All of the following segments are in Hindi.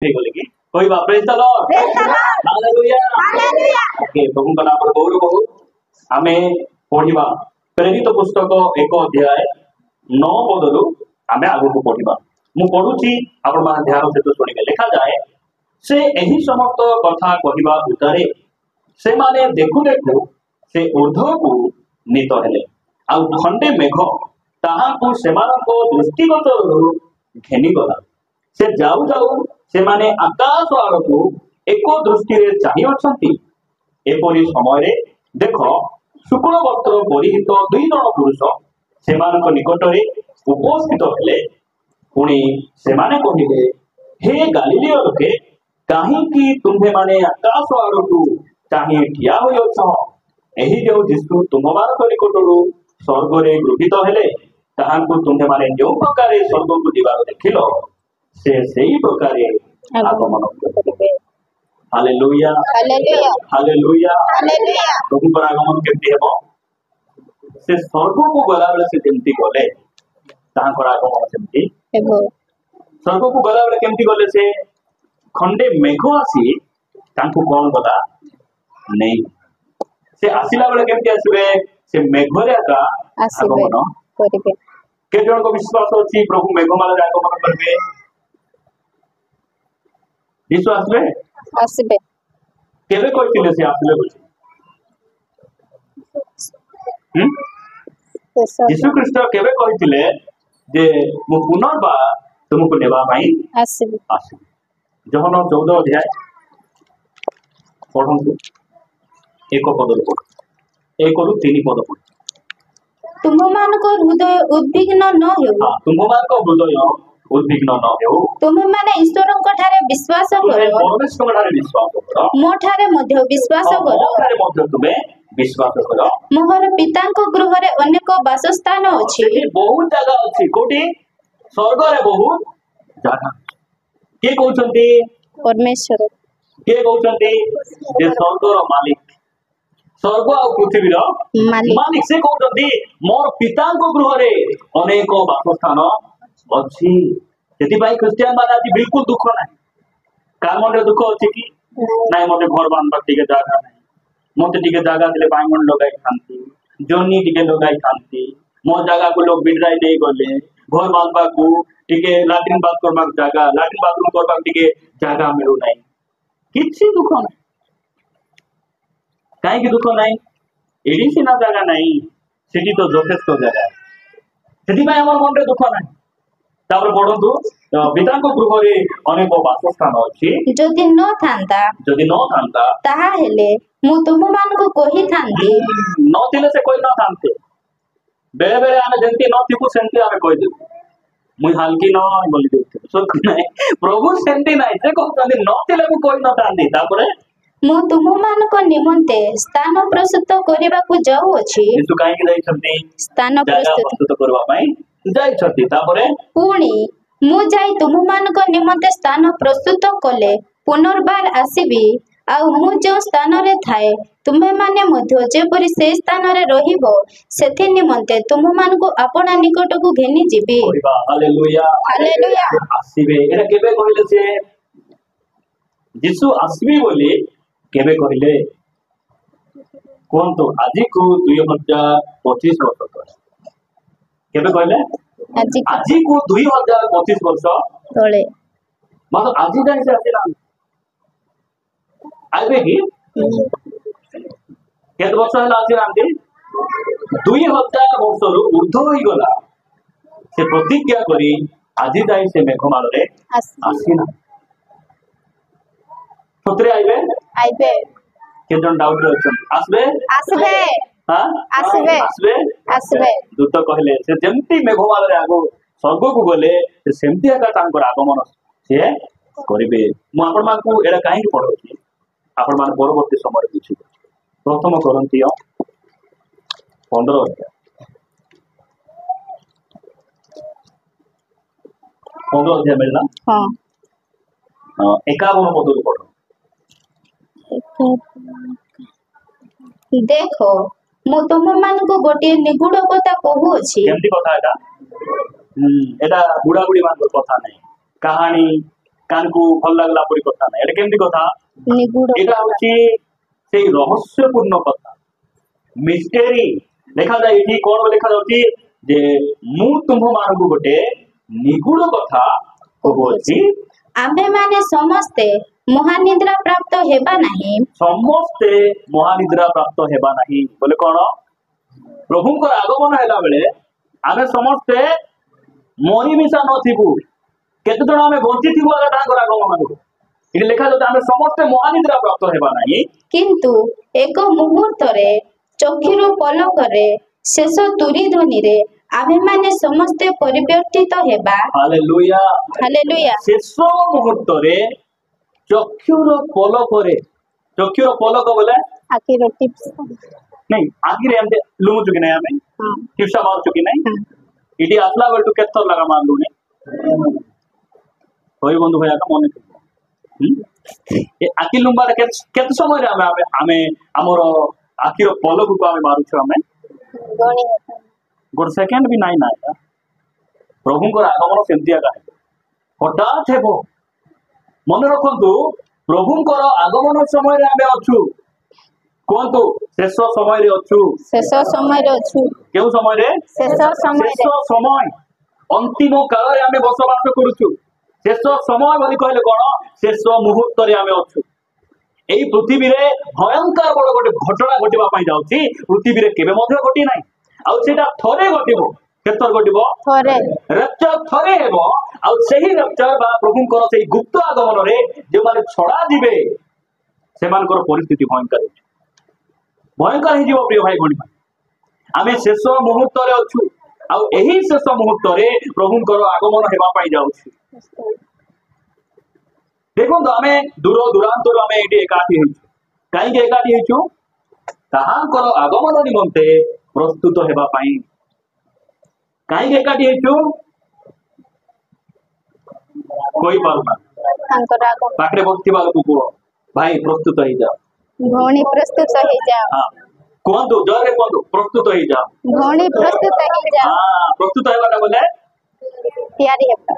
बोले कि कोई बा praise the Lord hallelujah hallelujah okay प्रभु का नाम गौर बहु हमें पढ़िबा प्रेरित पुस्तक 1 अध्याय 9 पदरु हमें आगु को पढ़िबा मु पढुची आपण मान ध्यान से तो सुनिबे लिखा जाए से एही समस्त कथा कहिबा उतारे से माने देखु देखु से ऊर्ध्व को नीत हेले आ खंडे मेघ ताहा को सेमानको दृष्टिगत घेनी गला से जाऊ जाऊ से माने आकाश आड़ को एको दृष्टि रे चाहि अछंती एपरि समय रे देखो शुक्ल वस्त्र परिहित दुई जन पुरुष सेमानक निकट रे उपस्थित हेले पुणी सेमाने कहिले हे गालिलिय लोके काहेकि तुम्हे माने आकाश आड़ को चाहि ठिया होय अछ एही जो जिसु तुममान निकटरू स्वर्ग रे गृहीत हेले ताहांकु तुम्हे माने जो प्रकार स्वर्ग को दिवार देखिलो से सही प्रकार आगमन करिबे हालेलुया हालेलुया हालेलुया हालेलुया प्रभु पर आगमन केमती हेबो से स्वर्ग को गला बेले से जेमती गले ताहांकर आगमन सेमती हेबो स्वर्ग को गला बेले केमती गले से खंडे मेघ आसी तांकु कोन गला नहीं से आसिला बेले केमती आसीबे से मेघरे आका आगमन करिबे के जन को विश्वास अछि प्रभु मेघमाला आगमन करबे विश्वास में आसीबे केबे कहतिले से आसीले बोली यीशु ख्रीष्ट केबे कहतिले जे मु पुनर्बार तुमको नेबा भाई आसीबे जोहन 14 अध्याय पढंतु एक पद पढ एक रु 3 पद पढ तुममानको हृदय उद्विग्न न हेउ तुममानको हृदय उद्विग्न न हेउ तुमे माने ईश्वरଙ୍କ ठारे विश्वास करो परमेश्वर ठारे विश्वास करो मो ठारे मध्ये विश्वास करो मो ठारे मध्ये तुमे विश्वास करो मोहर पिताଙ୍କ गृहरे अनेक वासस्थान अछि बहुत जगह अछि कोठी स्वर्ग रे बहुत जगह के कहउछंती परमेश्वर के कहउछंती जे स्वर्ग रो मालिक स्वर्ग और पृथ्वी रो मालिक से कहउछंती मोर पिताଙ୍କ गृहरे अनेक वासस्थान अछि यदि भाई क्रिश्चियन माने आज बिल्कुल दुख नाही कार मन रे दुख अछि कि नाही मते घर बांधबा टिके जागा नाही मते टिके जागा दिले बांगन लगाई खांती जोनी टिके लगाई खांती मो जागा को लोग बिडराई देई गले घर बांधबा को टिके लैट्रिन बाथ करबा जागा लैट्रिन बाथरूम करबा टिके जागा मिलु नाही किछि दुख नाही काहे कि दुख नाही एडी सिना जागा नाही सेठी तो यथेष्ट जागा सेठी भाई हमर मन रे दुख नाही तापर पढंतु पिताଙ୍କ गृहरे अनेक वासस्थान अछि जदि न थांता ताहा हेले मु तुम मानको कहि थांती न थिले से कोई न थांते बेले बेले आमे जेंती न थिकु सेंती आमे कहि देबु मुई हालकी न बोली देते सो नै प्रभु सेंती नै से कहतनी न थिले मु कोई न थांती तापर मु तुम मानको निमंते स्थान प्रस्तुत करिबाकू जाऊ अछि यीशु काहे कि जाई छथि स्थान प्रस्तुत करबा पई जाई छथि तापर पुणी मु जाई तुम मानको निमंते स्थान प्रस्तुत कले पुनर्बार आसीबी आ मु जो स्थान रे थाए तुमे माने मध्य जेपरि से स्थान रे रहिबो सेथि निमंते तुम मानको आपना निकट को घेनी जिबी हालेलुया हालेलुया आसीबे एरा केबे कहिले से यीशु आसीबी बोली केबे कहिले कोन तो आजि को 2025 वर्ष तले केबे कहले आजि को 2025 वर्ष तले मतलब आजि जाय से आसिला आबे की केत वर्ष हला आसिला आंती 2000 वर्ष रु ऊर्ध्व होई गला से प्रतिज्ञा करी आजि जाय से मेघमाल रे आसिला पुत्रे आइबे के जन डाउट रे अछि आसबे हां आसबे दूत कहले से जेमती मेघमाल रे आगो स्वर्ग को गले से सेमती आका तांकर आगमन से करिबे मु आपण मानकू एडा काहे कि पढौची आपण मान परवर्ती समय बुझी प्रथम करंती 15 अध्याय 15 अध्याय मिलना हां 51 पद पढो देखो मु तुम मान को गोटे निगुड़ कथा कहू अछि केमती कथा एटा एटा बुढ़ा बुढ़ी मान कथा नै कहानी कान को भल लगला परी कथा ना एटा केमती कथा निगुड़ एटा होची सेई रहस्यपूर्ण कथा मिस्टेरी देखा जाए एठी कोन लिखा जाउची जे मु तुम मानकु गोटे निगुड़ कथा कहूची आम्भे माने समस्ते महानिद्रा प्राप्त हेबा नहीं समस्ते महानिद्रा प्राप्त हेबा नहीं बोले कौन प्रभुंकर आगमन हैला बेले आमे समस्ते मरी मिसा नथिबु केते जण आमे बंची थिबु आगा तांकर आगमन को इति लेखा जाउता आमे समस्ते महानिद्रा प्राप्त हेबा नहीं किंतु एक मुहूर्त रे चक्षुर पलक रे शेष तुरी ध्वनि रे आम्भे माने समस्ते परिवर्तित हेबा हालेलुया हालेलुया शेष मुहूर्त रे चक्षुर पलक बोले आखिर टिप्स नहीं आखिर एमते लुमु चुकी नहीं हमें टिप्सा मार चुकी नहीं इडी असला बेल टू केत लगा मार लुने होई बंधु भैया का मन ए आखिर लुम्बा केत समय रे हमें हमर आखिर पलक को हमें मारू छ हमें गोट सेकंड भी नहीं ना प्रभुंकर आगमन सेमतिया का हठात हेबो मन रखु प्रभुंकर आगमन समय रे आमे अछु कहतु शेष समय रे अछु शेष समय रे अछु केउ समय रे शेष समय अंतिम काल रे आमे बसवास करूछु शेष समय बोली कहले कोन शेष मुहूर्त रे आमे अछु एई पृथ्वी रे भयंकर बड़ गोटे घटना घटिबा पई जाउची पृथ्वी रे केबे मध्ये घटी नाही आ सेटा थरे घटिबो केतर घटिबो थरे रप्चर थरे हेबो आ सेही रप्चर बा प्रभुंकर सेही गुप्त आगमन रे जे माने छडा दिबे सेमानकर परिस्थिति भयंकर ही जीव प्रिय भाई भणी आमे शेष मुहूर्त रे अछु आ एही शेष मुहूर्त रे प्रभुंकर आगमन हेबा पई जाउची देखो तो आमे दूर दूरांतर आमे एटी एकाठी हेछु काई के एकाठी हेछु ताहांकर आगमन निमंते प्रस्तुत हेबा पई काई के एकाठी हेछु कोई पारुना तांकर आगमन पाखरे भक्ति बालको को भाई प्रस्तुत हे जा भौणी प्रस्तुत हे जा हां कोंदो जोरे कोंदो प्रस्तुत हे जा भौणी प्रस्तुत हे जा हां प्रस्तुत हेबाटा बोले तैयारी हेबा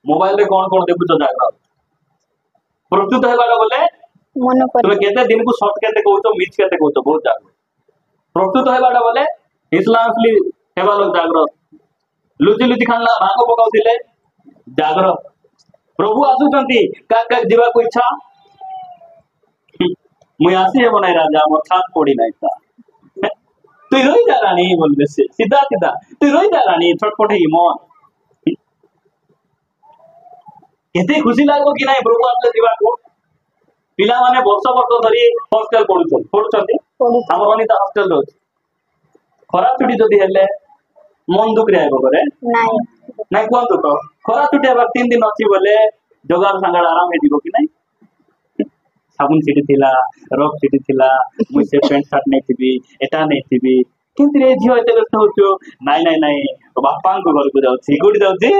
मोबाइल रे कोन देखु तो जागरा प्रस्तुत हेबाटा बोले मन पर तुमे केते दिन को शॉर्ट केते कहउतो मिच केते कहउतो बहुत जाग प्रस्तुत हेबाटा बोले इस्लामली हेबा लोग जागृत लुचि लुचि खानला भांग पकाउथिले जागृत प्रभु आसुचंती का जीवा को इच्छा मुई आसी हे बनाई राजा मोर छात पड़ी नाही ता तू रोई जा रानी बोलबे से सीधा सीधा तू रोई जा रानी छटपट ही मन केते खुशी लागो कि नाही प्रभु आसले जीवा को पिला माने वर्ष धरी हॉस्टल पढुछंती हमर अनिता हॉस्टल रो खरा छुट्टी जदी हेले मन दुख रे आइबो करे नाही नाही कोन तो खरा छुट्टी अब 3 दिन अछि बोले जोगार संगड़ आराम हे दिबो कि नाही साबुन सिटी थिला रफ सिटी थिला मुई से पेंट शर्ट नहीं थिबी एटा नहीं थिबी किंतु रे झियो एते व्यस्त होचो नाही नाही नाही बापा को घर को जाउछी गुडी जाउछी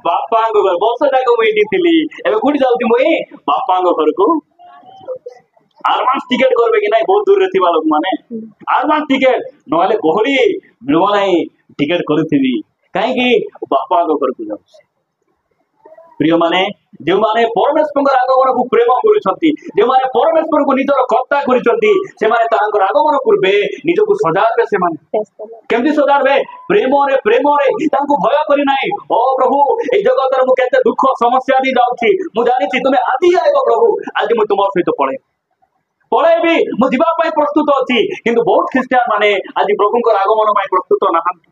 बापा को घर वर्ष जाको मुई एटी थिली एबे गुडी जाउती मुई बापा को घर को एडवांस टिकट करबे कि नाही बहुत दूर रहथिबा लोक माने एडवांस टिकट नहले गहली मिलबो नाही टिकट करूथिबी काहे कि बापा को घर को जाउछी प्रिय माने जो माने परमेश्वर आगमन को प्रेम करूछंती जो माने परमेश्वर को निजर कर्ता करूछंती से माने तांकर आगमन पूर्वे निजको सजाबे से माने केमती सजाबे प्रेम रे तांको भय करी नाही ओ प्रभु ए जगत रे मु केते दुख समस्या दी जाउछी मु जानि छी तुमे आदि आइबो प्रभु आज मु तुम सहित पळे भी मु जीवा पई प्रस्तुत अछि किंतु बहुत ख्रिस्टियन माने आज प्रभुंकर आगमन पई प्रस्तुत नहन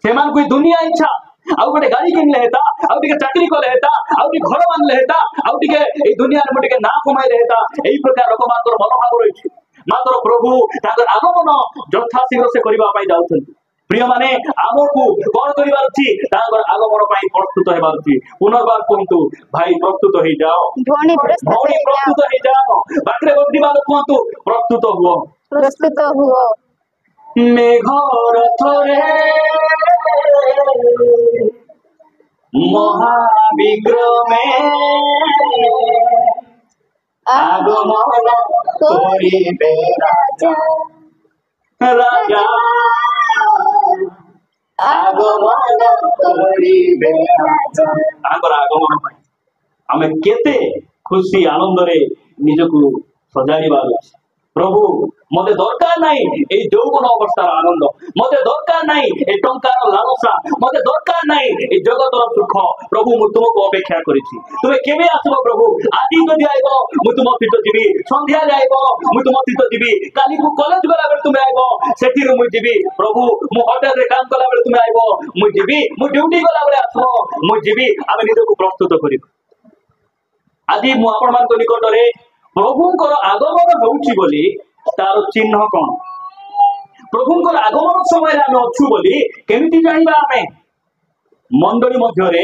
सेमान कोई दुनिया इच्छा आउ गोटे गाड़ी किनले हेता आउ टिके चाकरी कले हेता आउ टिके घर मानले हेता आउ टिके ए दुनिया रे टिके ना कमाई ले हेता एई प्रकार लोक मानकर मनोभाव रहिछि मात्र प्रभु ताकर आगमन यथा शीघ्र से करिबा पई जाउछन प्रिय माने आमको कोन करिबार अछि ताकर आगमन पई प्रस्तुत हेबार अछि पुनर्बार कोंतु भाई प्रस्तुत हे जाओ भौणी प्रस्तुत हे जाओ बाकरे बद्दी बाल कोंतु प्रस्तुत हुओ मेघर थरे महाविक्रमे आगमन करिबे राजा आगमन करिबे राजा आगर आगमन आमे केते खुशी आनंद रे निजकु सजाइबार अछि। प्रभु मते दरकार नाही ए यौवन अवस्थार आनंद, मते दरकार नाही ए टंकार लालसा, मते दरकार नाही ए जगतर सुख। प्रभु मु तुमको अपेक्षा करिछि, तुमे केबे आसबो प्रभु? आदि जदि आइबो मु तुम सहित जिबि, संध्या आइबो मु तुम सहित जिबि, काली मु कॉलेज गला बेले तुमे आइबो सेठी मु जिबि। प्रभु मु होटल रे काम कला बेले तुमे आइबो मु जिबि, मु ड्यूटी गला बेले आसबो मु जिबि। आमे निजको प्रस्तुत करिबो। आदि मु आपण मान को निकट रे प्रभुंकर आगमन होउछि बोली तार चिन्ह कौन? प्रभुंकर आगमन समय आमे अछु बोली केमिति जानिबा? आमे मंडली मध्य रे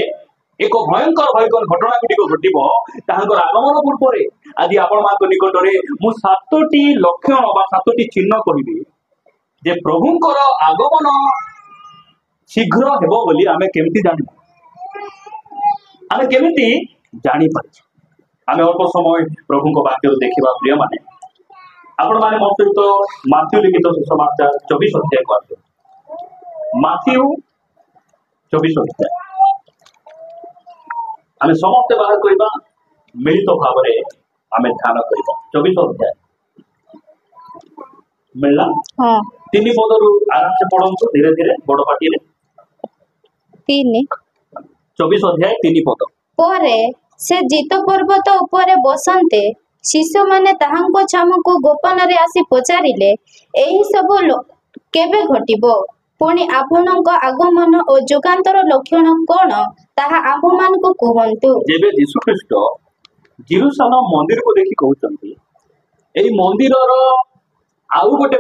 एक भयंकर भयंकर घटना गुडी घटिबो ताहांकर आगमन पूर्व रे। आदि आपण मान को निकट रे मु सातोटी लक्षण बा सातोटी चिन्ह कहिबी जे प्रभुंकर आगमन शीघ्र हेबो बोली आमे केमिति जानिबो? आमे केमिति जानि पाछि? आमे अल्प समय प्रभु को वाक्य देखिबा। प्रिय माने आपण माने मो सहित माथ्यू लिखित सुसमाचार 24 अध्याय को आसे। माथ्यू 24 अध्याय आमे समस्त बाहर करिबा, मिलित भाव रे आमे ध्यान करिबा। 24 अध्याय मिलला? हां, तीन पदरु आराम से पढंतु धीरे धीरे बड़ पाटी रे। 3 24 अध्याय 3 पद। ପରେ ସେ ଜିତ ପର୍ବତ ଉପରେ ବସନ୍ତେ ଶିଶୁ ମାନେ ତାହାଙ୍କ ଛାମୁକୁ ଗୋପନରେ ଆସି ପଚାରିଲେ, ଏହି ସବୁ କେବେ ଘଟିବ? ପୁଣି ଆପଣଙ୍କ ଆଗମନ ଓ ଯୁଗାନ୍ତର ଲକ୍ଷଣ କଣ ତାହା ଆମ୍ଭମାନଙ୍କୁ କୁହନ୍ତୁ। ଯେବେ ଯୀଶୁ ଖ୍ରୀଷ୍ଟ ଜେରୁସାଲେମ ମନ୍ଦିର को देखि कहउचंती एई मंदिरर आउ गोटे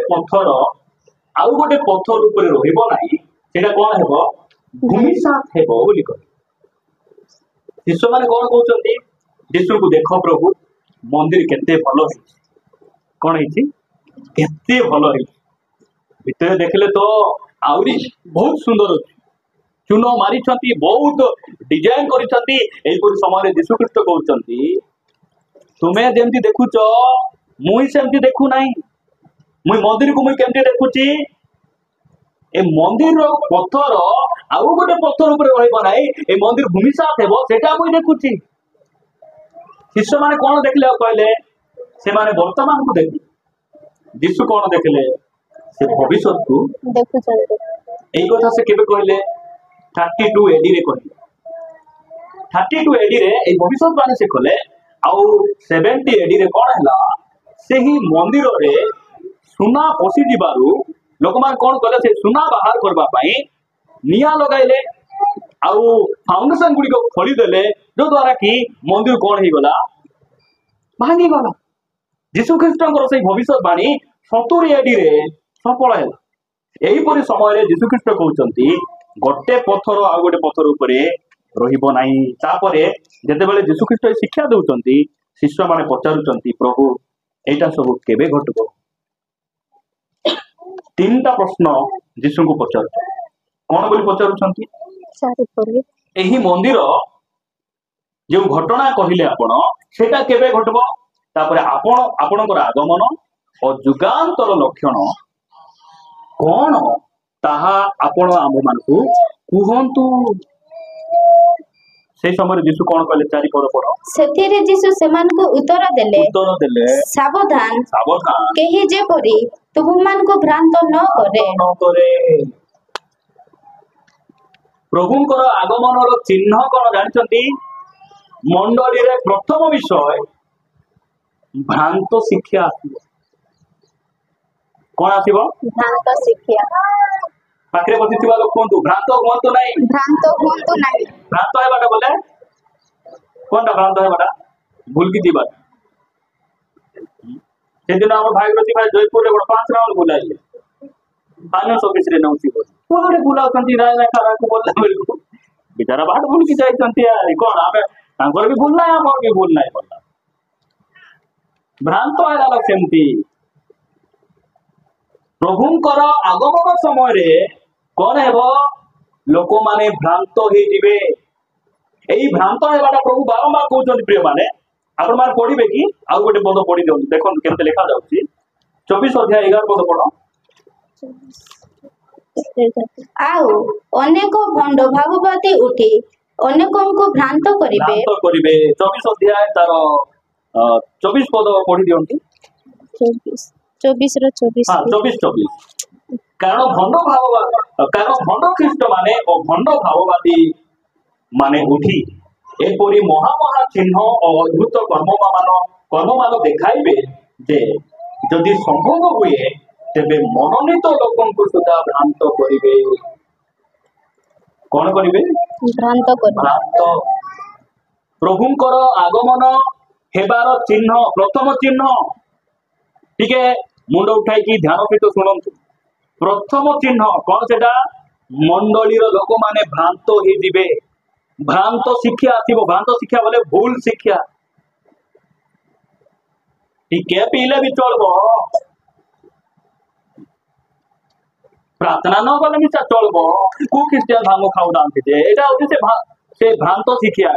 पत्थर ऊपर रहिबो नाही, सेटा कोन हेबो? भूमिसात हेबो बोली कह। शिष्य माने कौन कहते? यीशु को देख प्रभु मंदिर केते भलो है, कौन है केते भलो है, भितर देखले तो आउरी बहुत सुंदर अछि, चून मारी छंती, बहुत डिजाइन करी छंती। एई पुर समय रे यीशु ख्रीष्ट कहउचंती तुमे जेमति देखुच मुई सेमति देखु नाही। मुई मंदिर को मुई केमति देखुची? ए मंदिर रो पत्थर आउ गोटे पत्थर ऊपर रहइबो नाही, ए मंदिर भूमिसात हेबो सेटा मुई देखुची। शिष्य माने कोन देखले कहले? से माने वर्तमान को देखि। यीशु कोन देखले? से भविष्यत को ଦେଖୁଛନ୍ତି। एई कथा से केबे कहले? 32 एडी रे कहले। 32 एडी रे ए भविष्यत बाणी से कहले। आउ 70 एडी रे कोन हला? सेही मंदिर रे सुना पसी दिबारु लोक मान कोन कहले? से सुना बाहर करबा पई निया लगाइले आउ फाउंडेशन गुडी को खोली देले, जो द्वारा कि मंदिर कोन ही गला? भांगी गला। यीशु ख्रीष्टଙ୍କର सेही भविष्यत बाणी 70 एडी रे सफल हैला। एही परि समय रे यीशु ख्रीष्ट कहउचंती गोटे पत्थर आ गोटे पत्थर ऊपर रहिबो नाही। तापरे जेते बेले यीशु ख्रीष्ट शिक्षा देउचंती शिष्य माने पचारुचंती प्रभु एटा सब केबे घटबो? तीनटा प्रश्न यीशु को पचारुचंती। कोन बोली पचारुचंती? एही मंदिर जो घटना कहिले आपण सेटा केबे घटबो? तापरे आपणकर आगमन और जुगांतर लक्षण कौन ताहा आपण आम मानकु कुहंतु। से समय यीशु कोन कहले? 4 पद पढ। ସେଥିରେ ଯୀଶୁ ସେମାନଙ୍କୁ ଉତ୍ତର ଦେଲେ, ସାବଧାନ सावधान କେହି ଯେପରି ତୁମମାନଙ୍କୁ ଭ୍ରାନ୍ତ ନ କରେ। प्रभुंकर आगमन चिन्ह कौन जानते? मंडली रे प्रथम विषय भ्रांत शिक्षा आसीबो। कौन आसीबो? ଭ୍ରାନ୍ତ ଶିକ୍ଷା। पाखरे बसिथिबा लोक कोंतु भ्रांत हुंतु नाही। ଭ୍ରାନ୍ତ ହୁଅନ୍ତୁ ନାହିଁ। भ्रांत हेबाटा बोले कोनटा भ्रांत हेबाटा? भूल की दिबा। से दिन हम भागीरथी भाई जयपुर रे 5 राउंड बुलाइले, फाइनेंस ऑफिस रे नौसी को कोहरे बुलाउचंती राय ना खारा को बोलला बेलको बेचारा बाट भूल की जाइचंती। यार कोन आबे तांकर भी भूल नाही, हमर भी भूल नाही बोलला। भ्रांत हैला लोक सेमती। प्रभुंकर आगमन समय रे कोन हेबो? लोक माने भ्रांत हे जिवे। एई भ्रांत हेबाटा प्रभु बारंबार कहउचंती। प्रिय माने आपण माने पढिबे कि आउ गोटे पद पढि दियौ, देखन केमते लिखा जाउची। 24 अध्याय 11 पद पढ। ଆଉ ଅନେକ ଭଣ୍ଡ ଭାଗବତୀ ଉଠି ଅନେକଙ୍କୁ ଭ୍ରାନ୍ତ କରିବେ। 24 ଅଧ୍ୟାୟ ତାର 24 ପଦ ପଢି ଦିଅନ୍ତି। 24 ର 24 ହଁ 24। କାରଣ ଭଣ୍ଡ ଖ୍ରୀଷ୍ଟ ମାନେ ଓ ଭଣ୍ଡ ଭାବବାଦୀ ମାନେ ଉଠି ଏପରି ମହା ଚିହ୍ନ ଓ ଅଦ୍ଭୁତ କର୍ମମାନ ଦେଖାଇବେ ଯେ ଯଦି ସମ୍ଭବ ହୁଏ ତେବେ ମନୋନୀତ ଲୋକଙ୍କୁ ସୁଦ୍ଧା ଭ୍ରାନ୍ତ କରିବେ। କଣ କରିବେ? ଭ୍ରାନ୍ତ। ପ୍ରଭୁଙ୍କର ଆଗମନ ହେବାର ଚିହ୍ନ, ପ୍ରଥମ ଚିହ୍ନ, ଟିକେ ମୁଣ୍ଡ ଉଠାଇକି ଧ୍ୟାନ ସହିତ ଶୁଣନ୍ତୁ। ପ୍ରଥମ ଚିହ୍ନ କଣ ସେଟା? ମଣ୍ଡଳୀର ଲୋକମାନେ ଭ୍ରାନ୍ତ ହେଇଯିବେ। ଭ୍ରାନ୍ତ ଶିକ୍ଷା ଆସିବ। ଭ୍ରାନ୍ତ ଶିକ୍ଷା ବୋଲେ ଭୁଲ ଶିକ୍ଷା। ଟିକେ ପିଇଲେ ବି ଚଳିବ, ପ୍ରାର୍ଥନା ନ କଲେ ବି ଚଳିବ, କୋଉ ଖ୍ରୀଷ୍ଟିଆନ ଭାଙ୍ଗ ଖାଉନାହାନ୍ତି ଯେ, ଏଇଟା ହଉଛି ସେ ଭ୍ରାନ୍ତ ଶିକ୍ଷା।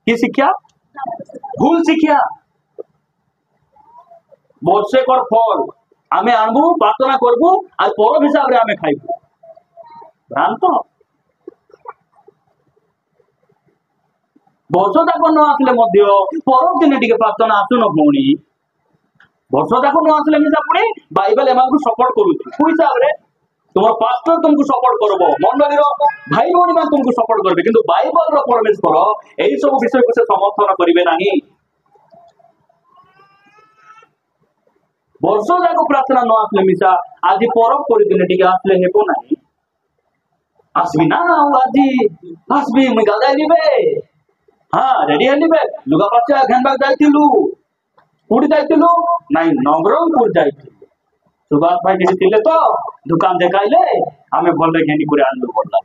କି ଶିକ୍ଷା? ଭୁଲ ଶିକ୍ଷା। ବର୍ଷେ କର ଫল ଆମେ ଆଣବୁ, ପ୍ରାର୍ଥନା করবু আর পরব হিসাবে ଆମେ ଖାଇବୁ। ଭ୍ରାନ୍ତ। ବର୍ଷ ଯାକ ନ ଆସିଲେ ମଧ୍ୟ ପରବ ଦିନେ ଟିକେ ପ୍ରାର୍ଥନା ଆସୁନ ଭଉଣୀ। ବର୍ଷ ଯାକ ନ ଆସିଲେ ମିଶା ପୁଣି ବାଇବେଲ ଏମାନଙ୍କୁ ସପୋର୍ଟ କରୁଛି। କୋଉ ହିସାବରେ? ତୁମ ପାଷ୍ଟର ତୁମକୁ ସପୋର୍ଟ କରିବ, ମଣ୍ଡଳୀର ଭାଇ ଭଉଣୀ ମାନେ ତୁମକୁ ସପୋର୍ଟ କରିବେ, କିନ୍ତୁ ବାଇବେଲର ପରମେଶ୍ୱର ଏଇ ସବୁ ବିଷୟକୁ ସେ ସମର୍ଥନ କରିବେ ନାହିଁ। ବର୍ଷ ଯାକ ପ୍ରାର୍ଥନା ନ ଆସିଲେ ମିଶା ଆଜି ପରବ କରିଦିନେ ଟିକେ ଆସିଲେ ହେବ ନାହିଁ। আসবি না আজি আসবি মুই গাদাই দিবে হ্যাঁ রেডি হলিবে লুগা পাচা ঘেনবাক যাইতিলু কোটি যাইতিলু নাই নবরঙ্গপুর যাইতিলু সুভাষ ভাই কিছু ଥିଲେ তো দোকান দেখাইলে আমি ভলরে ঘেনি করে আনলু বললাম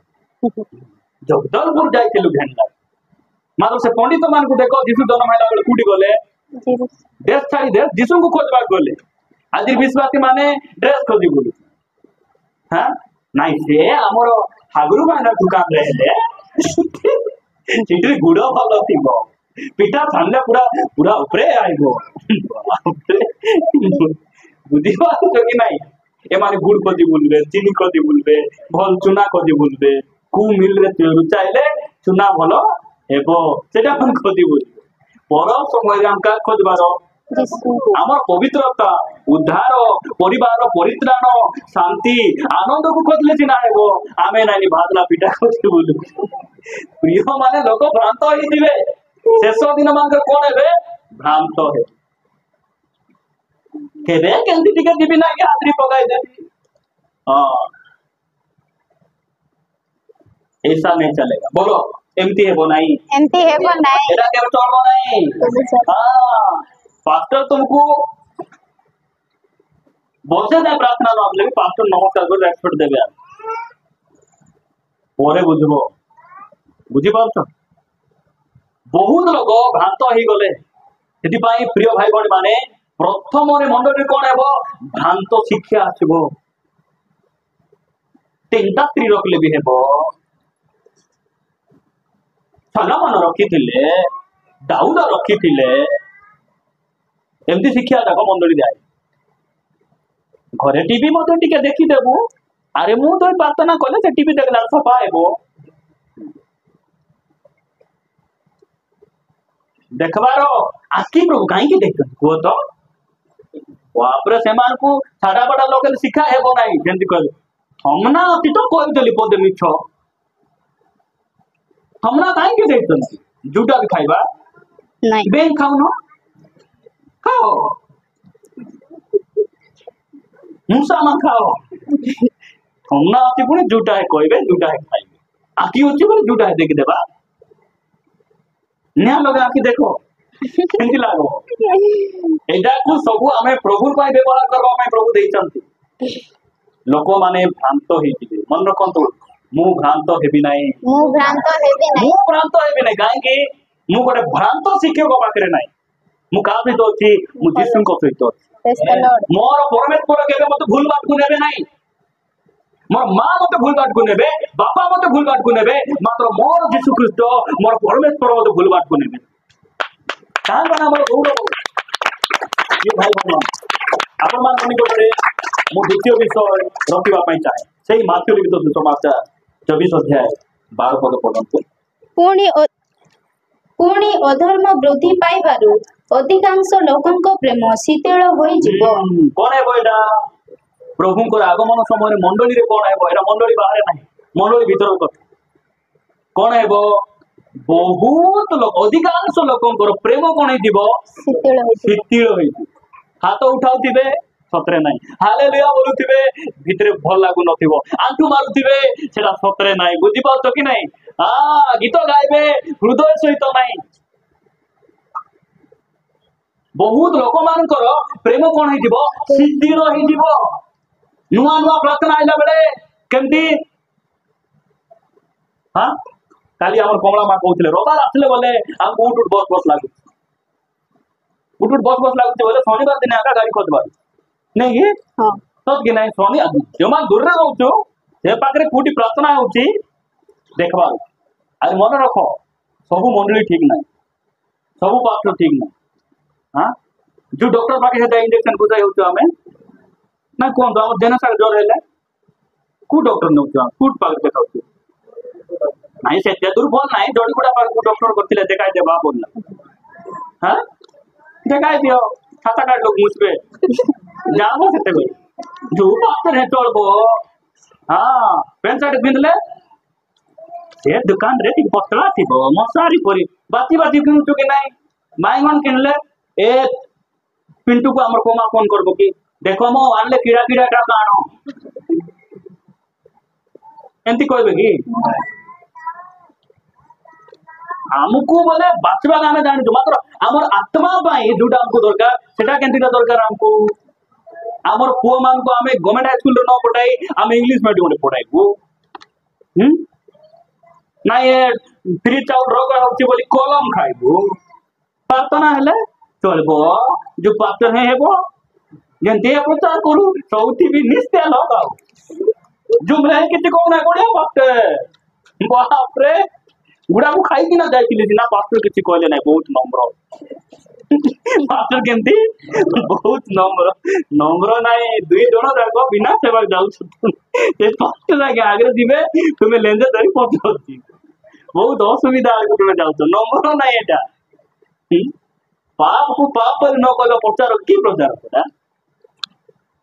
জগদলপুর যাইতিলু ঘেনলা মারো সে পণ্ডিত মানকু দেখো যিশু জন্ম ହେଲା ବେଳେ কোটি গলে দেশ ছাড়ি দেশ যিশুଙ୍କୁ খোঁজবাক গলে আজি বিश्वासी মানে ড্রেস খোঁজি বলি হ্যাঁ নাই সে আমার হাগুরু ভাইনা দোকান রে হেলে ସେଠି ଗୁଡ ଭଲ ଥିବ ପିଠା ଛାଣିଲେ ପୁରା ପୁରା ଉପରେ ଆଇବ ବୁଝିପାରୁଛ କି ନାଇଁ ଏମାନେ ଗୁଡ ଖୋଜି ବୁଲିବେ ଚିନି ଖୋଜି ବୁଲିବେ ଭଲ ଚୁନା ଖୋଜି ବୁଲିବେ କୋଉ ମିଲରେ ଚାଇଲେ ଚୁନା ଭଲ ହେବ ସେଟା ପୁଣି ଖୋଜି ବୁଲିବେ ପର ସମୟରେ ଆମେ କାହା ଖୋଜିବାର আমার পবিত্রতা উদ্ধার পরিবার পরিত্রাণ শান্তি আনন্দକୁ ଖୋଜିଲେ ସିନା ହେବ ଆମେ ନାଇଁ ଭାତଲା ପିଠା ଖୋଜି ବୁଲୁ ପ୍ରିୟ ମାନେ ଲୋକ ଭ୍ରାନ୍ତ ହେଇଯିବେ ଶେଷ ଦିନ ମାନଙ୍କର କଣ ହେବେ ଭ୍ରାନ୍ତ ହେବେ କେବେ କେମିତି ଟିକେ ଯିବି ନା କି ହାତରି ପକାଇଦେବି ହଁ ऐसा नहीं चलेगा बोलो एमती है वो नहीं एटा केबे चलबो नहीं हां पास्टर तुमको ବର୍ଷେ ଯାଏ ପ୍ରାର୍ଥନା ନ ଆସିଲେ ବି ପାଷ୍ଟର ନମସ୍କାର କରି ରେସ୍ପେକ୍ଟ ଦେବେ ପରେ ବୁଝିବ ବୁଝିପାରୁଛ ବହୁତ ଲୋକ ଭ୍ରାନ୍ତ ହେଇଗଲେ ସେଥିପାଇଁ ପ୍ରିୟ ଭାଇ ଭଉଣୀ ମାନେ ପ୍ରଥମରେ ମଣ୍ଡଳୀ କଣ ହେବ ଭ୍ରାନ୍ତ ଶିକ୍ଷା ଆସିବ ତିନିଟା ସ୍ତ୍ରୀ ରଖିଲେ ବି ହେବ ସଲମାନ ରଖିଥିଲେ ଦାଉଦ ରଖିଥିଲେ ଏମିତି ଶିକ୍ଷା ଯାକ ମଣ୍ଡଳୀ ଯାଏ ଘରେ টিভি ମଧ୍ୟ ଟିକେ ଦେଖିଦେବୁ ଆରେ ମୁଁ ତ ପ୍ରାର୍ଥନା କଲେ ସେ টিভি ଦେଖିଲା ସଫା ହେବ ଦେଖବାର ଆଖି ପ୍ରଭୁ କାହିଁକି ଦେଖୁଛନ୍ତି କୁହ ତ ବାପରେ ସେମାନଙ୍କୁ ଛାଡା ବଡା ଲଗେଇଲେ ଶିକ୍ଷା ହେବ ନାହିଁ ଯେମିତି କହିଲେ ଥମନା ଅତି ତ କହିଦେଲି ପଦେ ମିଛ ଥମନା କାହିଁକି ଦେଇଛନ୍ତି ଯୋଉଟା ବି ଖାଇବା ବେଙ୍ଗ ଖାଉନ ଖାଅ मूसा मा खाओ थमना अति पुणी जुटा है कहबे जुटा है खाइबे आखि होची पुणी जुटा है देखि देबा निया लगा आखि देखो केंति लागो एडा को सब हमें प्रभु पाई व्यवहार करबा हमें प्रभु देइचंती लोक माने भ्रांत हेतिबे मन रखंतु मु भ्रांत हेबी नाही काहे कि मु गोटे भ्रांत शिक्षक पाखरे नाही मु का भी तो छी मु जिसु को सहित मोर परमेश्वर केबे मते भूल बात को नेबे नाही मोर मां मते भूल बात को नेबे बापा मते भूल बात को नेबे मात्र मोर यीशु ख्रीस्ट मोर परमेश्वर मते भूल बात को नेबे का बना मोर गौरव ये भाई बहन आपण मान मने कोरे मु द्वितीय विषय रखिबा पई चाहे सेही माथ्यू लिखित सुसमाचार 24 अध्याय 12 पद पढ़ंतु। पुणी अधर्म वृद्धि पाइबारु अधिकांश लोकंक प्रेम शीतल होई जिवो। कौन है एटा प्रभुंकर आगमन समय मंडली रे कौन है एटा मंडली बाहर नहीं मंडली भीतर कथा कौन है बहुत लोक अधिकांश लोकंकर प्रेम कौन है शीतल होई हाथ उठाउथिबे सतरे नहीं हालेलुया बोलुथिबे भितरे भल लागु नथिबो आंठू मारुथिबे सेटा सतरे नहीं बुझि पाउतो कि नहीं गीत गाइबे हृदय सहित नहीं बहुत लोक मानकर प्रेम कौन है शीतल हो नुआ नुआ प्रार्थना आइला बेले केमती हाँ काली आमर कमला माँ कहते रविवार आसले बोले आमको उठ बस बस लगुच बस बस लगुच बोले शनिवार दिन आका गाड़ी खोजबार नहीं कि सत कि नहीं शनि जो मान दूर में रोचु से पाखे कोटी प्रार्थना होची देखबार आज मन रख सब मंडली ठीक नहीं सब पास्टर ठीक नहीं हाँ जो डॉक्टर पाखे से इंजेक्शन बुझाई होचु आमे ना कौन तो आम दिन सारा ज्वर है कौ डॉक्टर नौ कौट पाखे देखा नहीं से दुर्बल नहीं जड़ी गुड़ा डॉक्टर करते देखा देवा बोलना हाँ देखा दियो खाता कार्ड लोग मुझपे जाबो से जो पास्टर है चलबो हाँ पेंट शर्ट पिंधले से दुकान रे टिक पतला थिबो मसारी परी बाती बाती किनु के नहीं माइमन किनले ए पिंटू को हमर कोमा फोन करबो कि देखो मो आनले कीड़ा कीड़ा का कानो एंती कहबे कि आमको बोले बाचवा आम जानी मात्र आमर आत्मा जोटा आमको दरकार सेटा केंतिका दरकार आमको आमर पुओ मान को आमे गवर्नमेंट हाई स्कूल न पढ़ाई आम इंग्लिश मीडियम रे पढ़ाइबू ना ये फ्री चाउल रोग होची बोली कलम खाइबू प्रार्थना हेले चलबो जो पास्टर है हेबो जेंते प्रचार करू सौथी भी निस्ते लगाओ जुमले किति को ना कोडिया पास्टर बाप रे गुड़ा को खाई कि ना जाइथिले ना पास्टर किछि कहले नै बहुत नम्र पास्टर केंती बहुत नम्र नाही दुई जण जाको बिना सेवा जाउ से पास्टर आगे दिबे तुमे लेंदे धरी पहुंचती बहुत असुविधा आगे तुमे जाउ नम्र नाही एटा पाप को पाप पर न कलो प्रचार की प्रचार एटा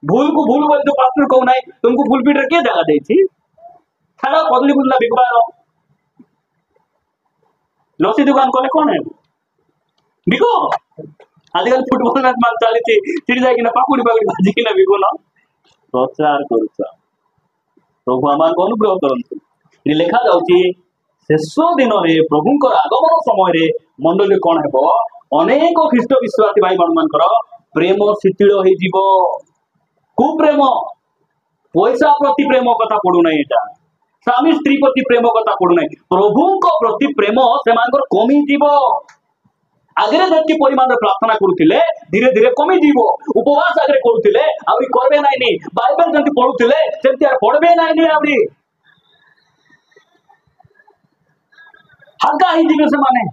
भूल को भूल बोल तो पास्टर को नाही तुमको फुल पीट रे के जगह देछि खाना पगली बुल्ला बिकबारो लसी दुकान कले कौन है बिको आजकल फुटबॉल मैच मान चली चिड़ी जाए पाकुड़ी पाकुड़ी भाजी कि बिको न प्रचार कर प्रभु आम को अनुग्रह करते लिखा जाऊँगी शेष दिन में प्रभुंर आगमन समय मंडली कौन है अनेक ख्रीष्ट विश्वासी भाई मान प्रेम शीतल हो कुप्रेम पैसा प्रति प्रेम कथा पड़ूना यहाँ स्वामी स्त्री प्रति प्रेम कथा पड़ूना प्रभु प्रति प्रेम से कमी जीव आगे जति परिमाण प्रार्थना करुले धीरे धीरे कमी जीव उपवास आगे करुले आउरी करबे नाइनी बाइबल जंती पढुले सेंती पढ़बे नाइनी आउरी हल्का ही जीव से माने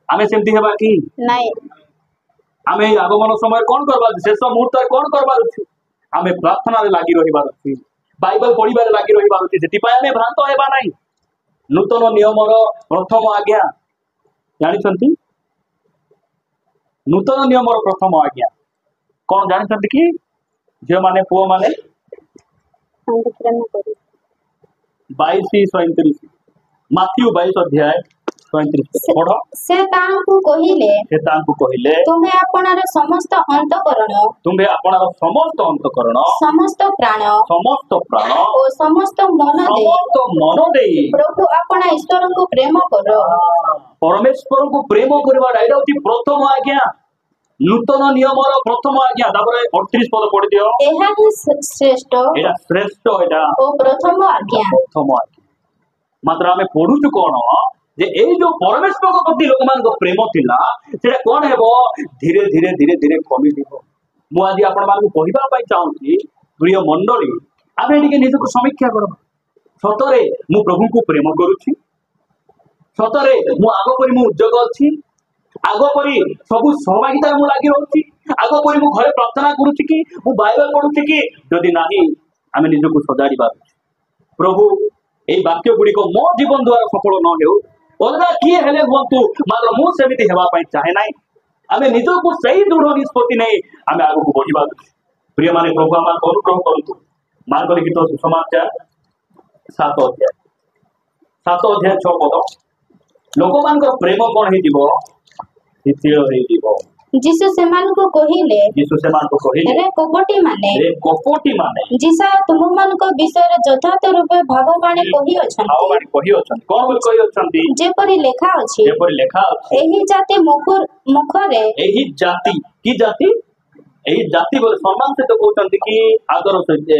आमे सेंती हेबा कि नहीं आमे आगमन समय कौन करबा शेष मुहूर्त कौन करबा अछि आमे प्रार्थना रे लागि रहिबा अछि बाइबल पढ़िबार लागि रहिबा अछि जेति आमे भ्रांत हेबा नाही नूतन नियमर प्रथम आज्ञा जानिछंती नूतन नियमर प्रथम आज्ञा कौन जानिछंती कि जे माने पुओ माने 22:37 माथ्यू 22 अध्याय 37 पढ़ से तांकु कहिले तुम्हें आपनार समस्त अंतकरण समस्त प्राण और समस्त मन दे प्रभु अपना ईश्वर को प्रेम करो परमेश्वर को प्रेम करवा एटा होती प्रथम आज्ञा नूतन नियमर प्रथम आज्ञा तापर 38 पद पढ़ि दियो एहा ही श्रेष्ठ एटा ओ प्रथम आज्ञा मात्र आमे पढुछु कोन जे ए जो परमेश्वर को प्रति लोक मान को प्रेम थिला सेटा कोन हेबो धीरे धीरे धीरे धीरे कमी दिबो मु आदि आपण मान को कहिबा पई चाहूची प्रिय मंडली आमे एटिके निज को समीक्षा करो सतरे मु प्रभु को प्रेम करूची सतरे मु आगो परि मु उद्योग अछि आगो परि सब सहभागिता मु लागि रहउची आगो परि मु घरे प्रार्थना करूची कि मु बाइबल पढुची कि जदि नाही आमे निज को सजाडी बार प्रभु এই বাକ୍ୟ ଗୁଡିକ ମୋ ଜୀବନ ଦ୍ୱାରା ସଫଳ ନ ହେଉ ଅଲଗା କିଏ ହେଲେ ହୁଅନ୍ତୁ ମାତ୍ର ମୁଁ ସେମିତି ହେବା ପାଇଁ ଚାହେଁ ନାହିଁ। ଆମେ ନିଜକୁ ସେଇ ଦୃଢ ନିଷ୍ପତ୍ତି ନେଇ ଆମେ ଆଗକୁ ବଢିବା। ପ୍ରିୟମାନେ ପ୍ରଭୁ ଆମକୁ ଅନୁଗ୍ରହ କରନ୍ତୁ। ମାର୍ଗରେ ଗୀତ ସୁସମାଚାର 7 ଅଧ୍ୟାୟ 6 ପଦ। ଲୋକମାନଙ୍କର ପ୍ରେମ କଣ ହେଇଯିବ? ଶିଥିଳ ହେଇଯିବ। ଯୀଶୁ ସେମାନଙ୍କୁ କହିଲେ, ରେ କପଟିମାନେ, ଯୀଶୁ ତୁମମାନଙ୍କ ବିଷୟରେ ଯଥାର୍ଥ ରୂପେ ଭାବବାଣୀ କହିଅଛନ୍ତି। କଣ ବୋଲି କହିଅଛନ୍ତି? ଯେପରି ଲେଖା ଅଛି, ଏହି ଜାତି ମୁଖରେ, ଏହି ଜାତି କି ଜାତି? ଏହି ଜାତି ବୋଲି ସମ୍ମାନ ସହିତ କହୁଛନ୍ତି କି ଆଦର ସହିତ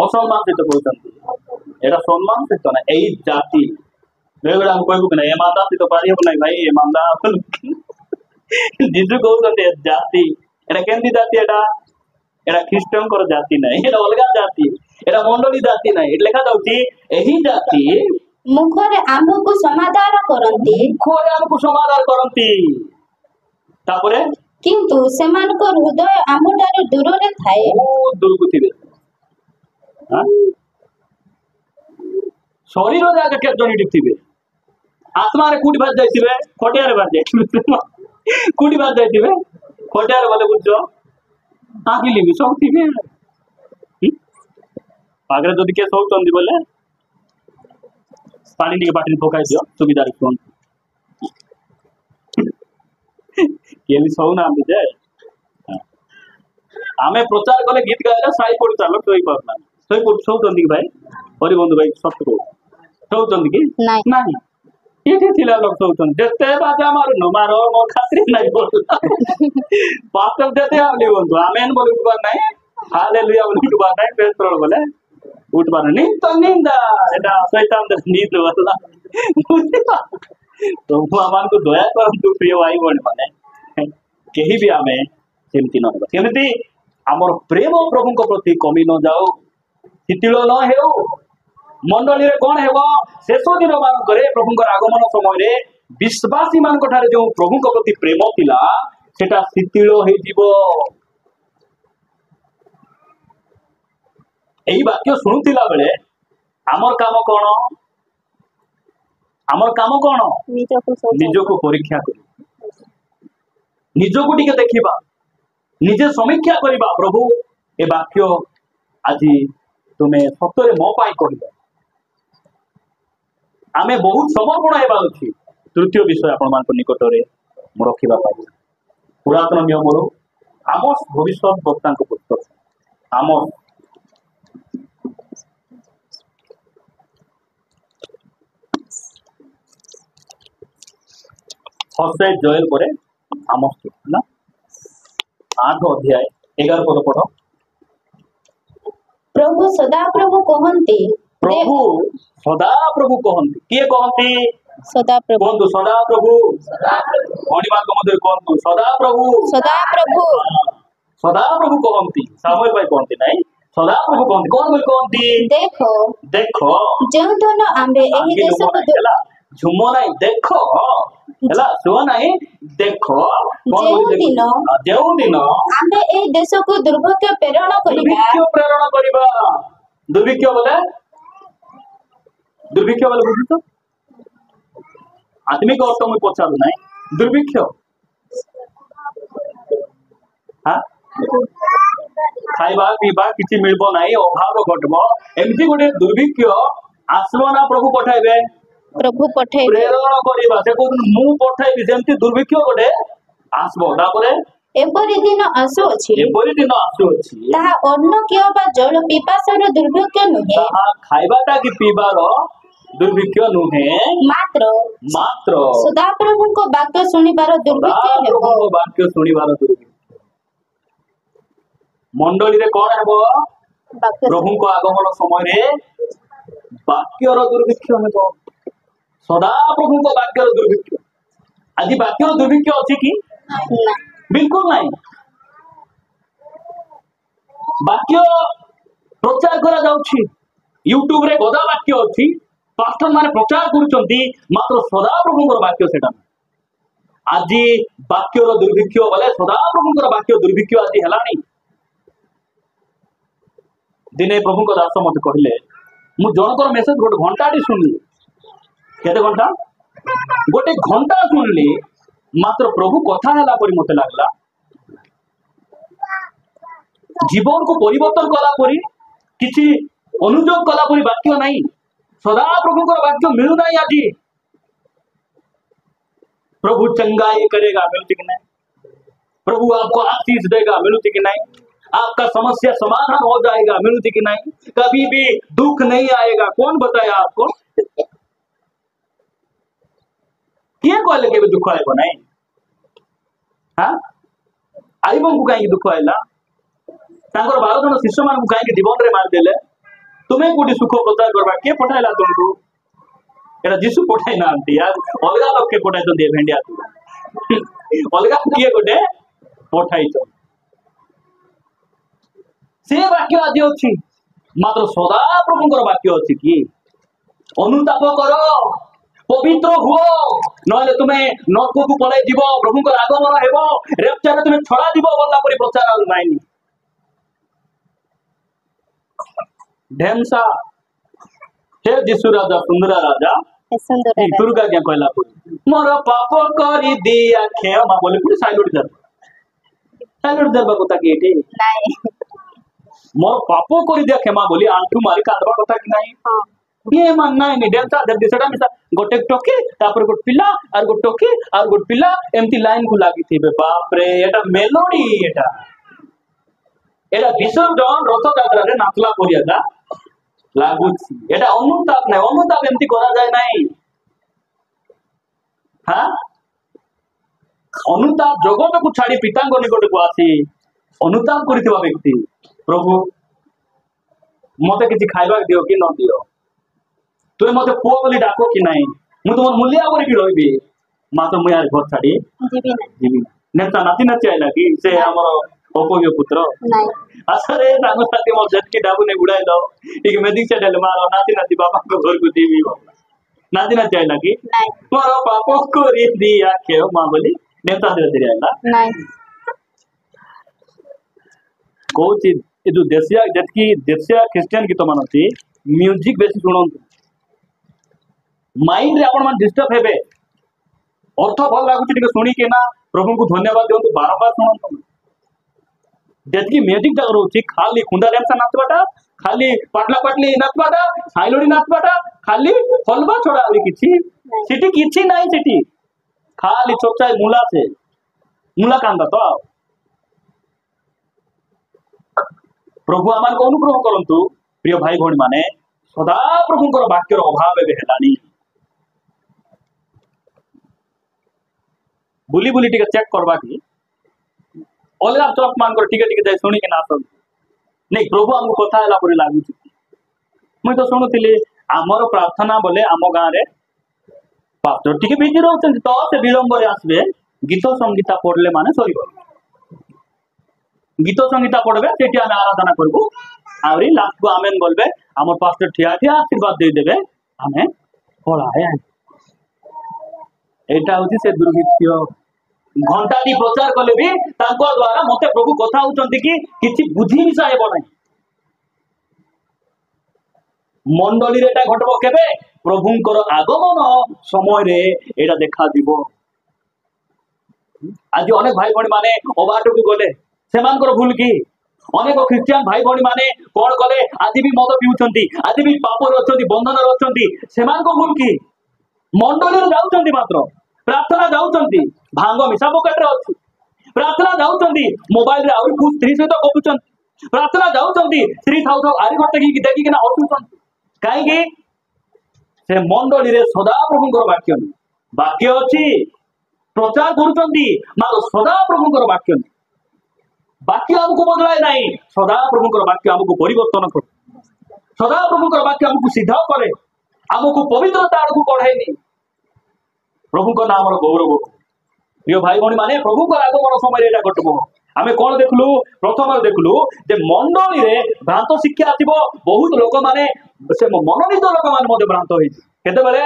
ଅସମ୍ମାନ ସହିତ କହୁଛନ୍ତି? ଏଇଟା ସମ୍ମାନ ସହିତ ନା। ଏଇ ଜାତି ବେଳେବେଳେ ଆମେ କହିବୁ କି ନା ଏମାନ୍ଦା ସହିତ ପାରି ହବ ନାହିଁ ଭାଇ, ଏମାନ୍ଦା ଯୀଶୁ କହୁଛନ୍ତି ଜାତି। ଏଟା କେମିତି ଜାତି? ଏଟା ଖ୍ରୀଷ୍ଟଙ୍କର ଜାତି ନାହିଁ, ଏଟା ଅଲଗା ଜାତି, ଏଟା ମଣ୍ଡଳୀ ଜାତି ନାହିଁ। ଏଠି ଲେଖା ଯାଉଛି ଏହି ଜାତି ମୁଖରେ ଆମ୍ଭକୁ ସମାଧାନ କରନ୍ତି, ତାପରେ କିନ୍ତୁ ସେମାନଙ୍କ ହୃଦୟ ଆମ୍ଭଠାରୁ ଦୂରରେ ଥାଏ। ଦୂରକୁ ଥିବେ। ଶରୀର ଯାକ କେତେ ଜଣ ଏଠି ଥିବେ? ଆତ୍ମାରେ କୋଉଠି ବାହାରି ଯାଇଥିବେ? ଖଟିଆରେ ବାହାରି ଯାଇଥିବେ। କୋଉଠି ବାହାରି ଯାଇଥିବେ? ଖଟିଆରେ ଗଲେ ବୁଝ ଆସିଲି ବି ସବୁ ଥିବେ। ଆଗରେ ଯଦି କିଏ ଶୋଉଛନ୍ତି ବୋଲେ ପାଣି ଟିକେ ପାଟିରେ ପକାଇ ଦିଅ, ସୁବିଧାରେ ଶୁଅନ୍ତୁ। କିଏ ବି ଶୋଉନାହାନ୍ତି ଯେ ଆମେ ପ୍ରଚାର କଲେ ଗୀତ ଗାଇଲେ ସାଇ ପଡି ଚାଲ ଶୋଇପାରୁନାହାନ୍ତି। ଶୋଉଛନ୍ତି କି ଭାଇ? ହରିବନ୍ଧୁ ଭାଇ ସତ କହୁ ଶୋଉଛନ୍ତି କି? ନାହିଁ। ଏଠି ଥିଲା ଲୋକ ଶୋଉଛନ୍ତି। ଯେତେ ବାଜା ମାରୁନ ମାର ମୋ ଖାତିରେ ନାହିଁ ପାଷ୍ଟର ଯେତେ ଆଉଲି ବନ୍ଧୁ ଆମେନ୍ ବୋଲି ଉଠବାର ନାହିଁ, ହାଲେଲୁୟା ବୋଲି ଉଠବାର ନାହିଁ, ବେସ୍ତଳ ବୋଲେ ଉଠବାର ନାହିଁ। ତ ନିନ୍ଦା ଏଟା ଶୈତାନ ନିଦ ବସଲା। ପ୍ରଭୁ ଆମମାନଙ୍କୁ ଦୟା କରନ୍ତୁ ପ୍ରିୟ ଭାଇ ଭଉଣୀ ମାନେ, କେହି ବି ଆମେ ସେମିତି ନ ହେବା। କେମିତି ଆମର ପ୍ରେମ ପ୍ରଭୁଙ୍କ ପ୍ରତି କମି ନ ଯାଉ, ଶିଥିଳ ନ ହେଉ। ମଣ୍ଡଳୀରେ କଣ ହେବ? ଶେଷ ଦିନ ମାନଙ୍କରେ ପ୍ରଭୁଙ୍କର ଆଗମନ ସମୟରେ ବିଶ୍ୱାସୀ ମାନଙ୍କ ଠାରେ ଯୋଉ ପ୍ରଭୁଙ୍କ ପ୍ରତି ପ୍ରେମ ଥିଲା ସେଟା ଶିଥିଳ ହେଇଯିବ। ଏହି ବାକ୍ୟ ଶୁଣୁଥିଲା ବେଳେ ଆମର କାମ କଣ? ଆମର କାମ କଣ? ନିଜକୁ ପରୀକ୍ଷା କରିବା, ନିଜକୁ ଟିକେ ଦେଖିବା, ନିଜେ ସମୀକ୍ଷା କରିବା। ପ୍ରଭୁ ଏ ବାକ୍ୟ ଆଜି ତୁମେ ସତରେ ମୋ ପାଇଁ କହିବ। ଆମେ ବହୁତ ସମର୍ପଣ ହେବା ଅଛି। ତୃତୀୟ ବିଷୟ ଆପଣମାନଙ୍କ ନିକଟରେ ମୁଁ ରଖିବା ପାଇଁ ପୁରାତନ ନିୟମରୁ ଆମୋସ ଭବିଷ୍ୟତ ବକ୍ତାଙ୍କ ପୁସ୍ତକ ଆମୋସ ହସେ ଜଏଲ ପରେ ଆମୋସ ନା 8 ଅଧ୍ୟାୟ 11 ପଦ ପଢ। ପ୍ରଭୁ ସଦାପ୍ରଭୁ କହନ୍ତି, ପ୍ରଭୁ ସଦାପ୍ରଭୁ କହନ୍ତି। କିଏ କହନ୍ତି? ସଦାପ୍ରଭୁ। କୁହନ୍ତୁ ସଦାପ୍ରଭୁ। ଅଣିମାଙ୍କ ମଧ୍ୟରେ କୁହନ୍ତୁ ସଦାପ୍ରଭୁ। ସଦାପ୍ରଭୁ କହନ୍ତି। ସାମୁଏଲ ଭାଇ କହନ୍ତି ନାହିଁ, ସଦାପ୍ରଭୁ କହନ୍ତି। କଣ ବୋଲି କହନ୍ତି? ଦେଖ ଯେଉଁ ଦିନ ଆମ୍ଭେ ଏହି ଦେଶକୁ ଝୁମ ନାହିଁ, ଦେଖ ହେଲା, ଶୁଅ ନାହିଁ, ଦେଖ ଯେଉଁ ଦିନ ଆମ୍ଭେ ଏହି ଦେଶକୁ ଦୁର୍ଭିକ୍ଷ ପ୍ରେରଣ କରିବା। ଦୁର୍ଭିକ୍ଷ ବୋଲେ ବୁଝୁଛ? ଆତ୍ମିକ ଅର୍ଥ ମୁଁ ପଚାରୁ ନାହିଁ। ଦୁର୍ଭିକ୍ଷ ଖାଇବା ପିଇବା କିଛି ମିଳିବ ନାହିଁ, ଅଭାବ ଘଟବ, ଏମିତି ଗୋଟେ ଦୁର୍ଭିକ୍ଷ ଆସିବ ନା ପ୍ରଭୁ ପଠାଇବେ? ପ୍ରଭୁ ପଠାଇବେ, ପ୍ରେରଣ କରିବା। ସେ କହୁଛନ୍ତି ମୁଁ ପଠାଇବି। ସେମିତି ଦୁର୍ଭିକ୍ଷ ଗୋଟେ ଆସିବ। ତାପରେ ଏପରି ଦିନ ଆସୁଅଛି, ତାହା ଅନ୍ନ କିମ୍ବା ଜଳ ପିପାସାର ଦୁର୍ଭିକ୍ଷ ନୁହେଁ, ତାହା ଖାଇବାଟା କି ପିଇବାର ଦୁର୍ଭିକ୍ଷ ନୁହେଁ, ମାତ୍ର ସଦାପ୍ରଭୁଙ୍କ ବାକ୍ୟ ଶୁଣିବାର ଦୁର୍ଭିକ୍ଷ ହେବ। ବାକ୍ୟ ଶୁଣିବାର ଦୁର୍ଭିକ୍ଷ। ମଣ୍ଡଳୀରେ କଣ ହେବ? ପ୍ରଭୁଙ୍କ ଆଗମନ ସମୟରେ ବାକ୍ୟର ଦୁର୍ଭିକ୍ଷ ହେବ। ସଦାପ୍ରଭୁଙ୍କ ବାକ୍ୟର ଦୁର୍ଭିକ୍ଷ। ଆଜି ବାକ୍ୟର ଦୁର୍ଭିକ୍ଷ ଅଛି କି? ବିଲକୁଲ ନାହିଁ। ବାକ୍ୟ ପ୍ରଚାର କରାଯାଉଛି, ୟୁଟ୍ୟୁବରେ ଗଦା ବାକ୍ୟ ଅଛି, ପାଷ୍ଟର ମାନେ ପ୍ରଚାର କରୁଛନ୍ତି, ମାତ୍ର ସଦାପ୍ରଭୁଙ୍କର ବାକ୍ୟ ସେଟା। ଆଜି ବାକ୍ୟର ଦୁର୍ଭିକ୍ଷ ବୋଲେ ସଦାପ୍ରଭୁଙ୍କର ବାକ୍ୟ ଦୁର୍ଭିକ୍ଷ ଆଜି ହେଲାଣି। ଦିନେ ପ୍ରଭୁଙ୍କ ଦାସ ମତେ କହିଲେ, मु जनकर मेसेज गोटे घंटा शुणली केते घंटा गोटे घंटा शुणली मात्र प्रभु कथा है मत लगला जीवन को परिवर्तन कला परी किसी अनुयोग कला परी वाक्य नहीं सदा प्रभु वाक्य मिलू ना आज प्रभु चंगाई करेगा मिलती कि नहीं प्रभु आपको आशीष देगा मिलती कि नहीं आपका समस्या समाधान हो जाएगा मिलती कि नहीं कभी भी दुख नहीं आएगा कौन बताया आपको किए कहले के दुख आएगा नहीं हाँ आईबू कहीं दुख आएगा तांकर 12 जन शिष्य मान कहीं जीवन रे मारदेले तुम्हें कोटी सुख प्रचार करवा किए पठाइला तुमको एटा जीसु पठाई ना यार अलगा लोग के पठाई तो दे भेंडिया अलगा किए गोटे पठाई तो से वाक्य आज अच्छी मात्र सदा प्रभुंकर वाक्य अच्छी कि अनुताप कर पवित्र हुओ नहले तुम्हें नरक को पड़े जीव प्रभुंकर आगमन हेबो रेप्चर तुम्हें छड़ा जीव बोलला परी प्रचार आउ नाइनी ढेमसा हे जीसु राजा सुंदर राजा दुर्गा क्या कहला मोर पाप करी दिया क्षमा बोले पूरी साइलोड दरबा कथा कि एठी नहीं मोर पाप करी दिया क्षमा बोली आंठू मारी कादबा कथा कि नहीं ये मान नहीं डेल्टा जल्दी सेटा मिसा गोटे टोकी तापर गोट पिला और गोट टोकी और गोट पिला एमती लाइन को लागी थी बाप रे एटा मेलोडी एटा विसर्जन रथ यात्रा रे नाचला परियादा लागुची एटा अनुताप एमती करा जाय नहीं हाँ अनुताप जगत को छाड़ी पितांग निकट को आसी अनुताप करथिबा व्यक्ति प्रभु मते किछि खाइबा दियो कि न दियो तुम मत पुओ बोली डाको कि नहीं मु तुम मूल्य भी रही मात्र मुझे घर छाड़ी जीवी नेता नाती नाची आइला कि से हमर उपयोगी पुत्र अच्छा रे सानो साथी मोर जटकी डाबू ने उड़ाई दो ठीक मेदिक से डल मारो नाती नाती बाबा को घर को जीवी नाती नाची आइला कि मोर पापो को रे दिया के मां बोली नेता धीरे धीरे आइला नहीं कोची ए जो देशिया जटकी देशिया क्रिश्चियन गीत मान अछि म्यूजिक बेसी सुनंतु माइंड रे आपण मान डिस्टर्ब हेबे अर्थ भल लागुची टिके सुनी के ना प्रभु को धन्यवाद देंतु बार बार सुनंतु जतकी म्यूजिक जग रोची खाली खुंदा डेमसा नाचबाटा खाली पाटला पाटली नाचबाटा साइलोडी नाचबाटा खाली हलवा छोड़ा आली किछि सिटी किछि नाही सिटी खाली चोचाई मूला कांदा तो प्रभु आमान को अनुग्रह करंतु प्रिय भाई भौणी माने सदा प्रभुंकर वाक्यर अभाव एबे हेलानी बुली बुली टिके चेक करबा की अलगा चौक मान कर टिके टिके जाय सुनी के ना आसन नहीं प्रभु हमको कथा हला परि लागु मुई तो सुनुतिली आमर प्रार्थना बोले आम गाँव रे पास्टर टिके बिजी रहउछन तो से विलंब रे आसबे गीत संगीता पढ़ले माने सरीब गीत संगीता पढ़बे सेठी आमे आराधना करबो आवरी लास्ट को आमेन बोलबे हमर पास्टर ठिया ठिया आशीर्वाद दे देबे हमें पढ़ाए एटा होती से दुर्भिक्ष घंटा दी प्रचार कले भी तांको द्वारा मते प्रभु कथा होचंती कि किछि बुझी विषय हेबो नै मंडली रे एटा घटबो केबे प्रभुंकर आगमन समय रे एटा देखा दिबो आज अनेक भाई भणी माने अबाट को गले सेमानकर भूल की अनेक ख्रिस्टियन भाई भणी माने कोन कले आज भी मद पिउचंती आज भी पाप रे अछंती बंधन रे अछंती सेमानको भूल की मंडली रे जाउचंती मात्र प्रार्थना जाउचंती भांग मिसा पकेट रे अछि प्रार्थना जाउचंती मोबाइल रे आउरी कुछ स्त्री सहित गपुचंती प्रार्थना जाउचंती स्त्री थाउ थाउ आरी घटे की देखि के ना हसुचंती काहे की से मंडली रे सदा प्रभुंकर वाक्य अछि प्रचार करुचंती मात्र सदा प्रभुंकर वाक्य हमको बदलाए नहीं सदा प्रभुंकर वाक्य हमको परिवर्तन करे सदा प्रभुंकर वाक्य हमको सीधा करे हमको पवित्रता को बढ़ाएनी प्रभु को नाम गौरव प्रिय भाई भणी माने प्रभु को आगमन समय एटा घटबो आमे कोन देखलु प्रथम देखलु जे मंडली रे भ्रांत शिक्षा आथिबो बहुत लोक माने से मनोनीत लोक माने मते भ्रांत होई केते बेले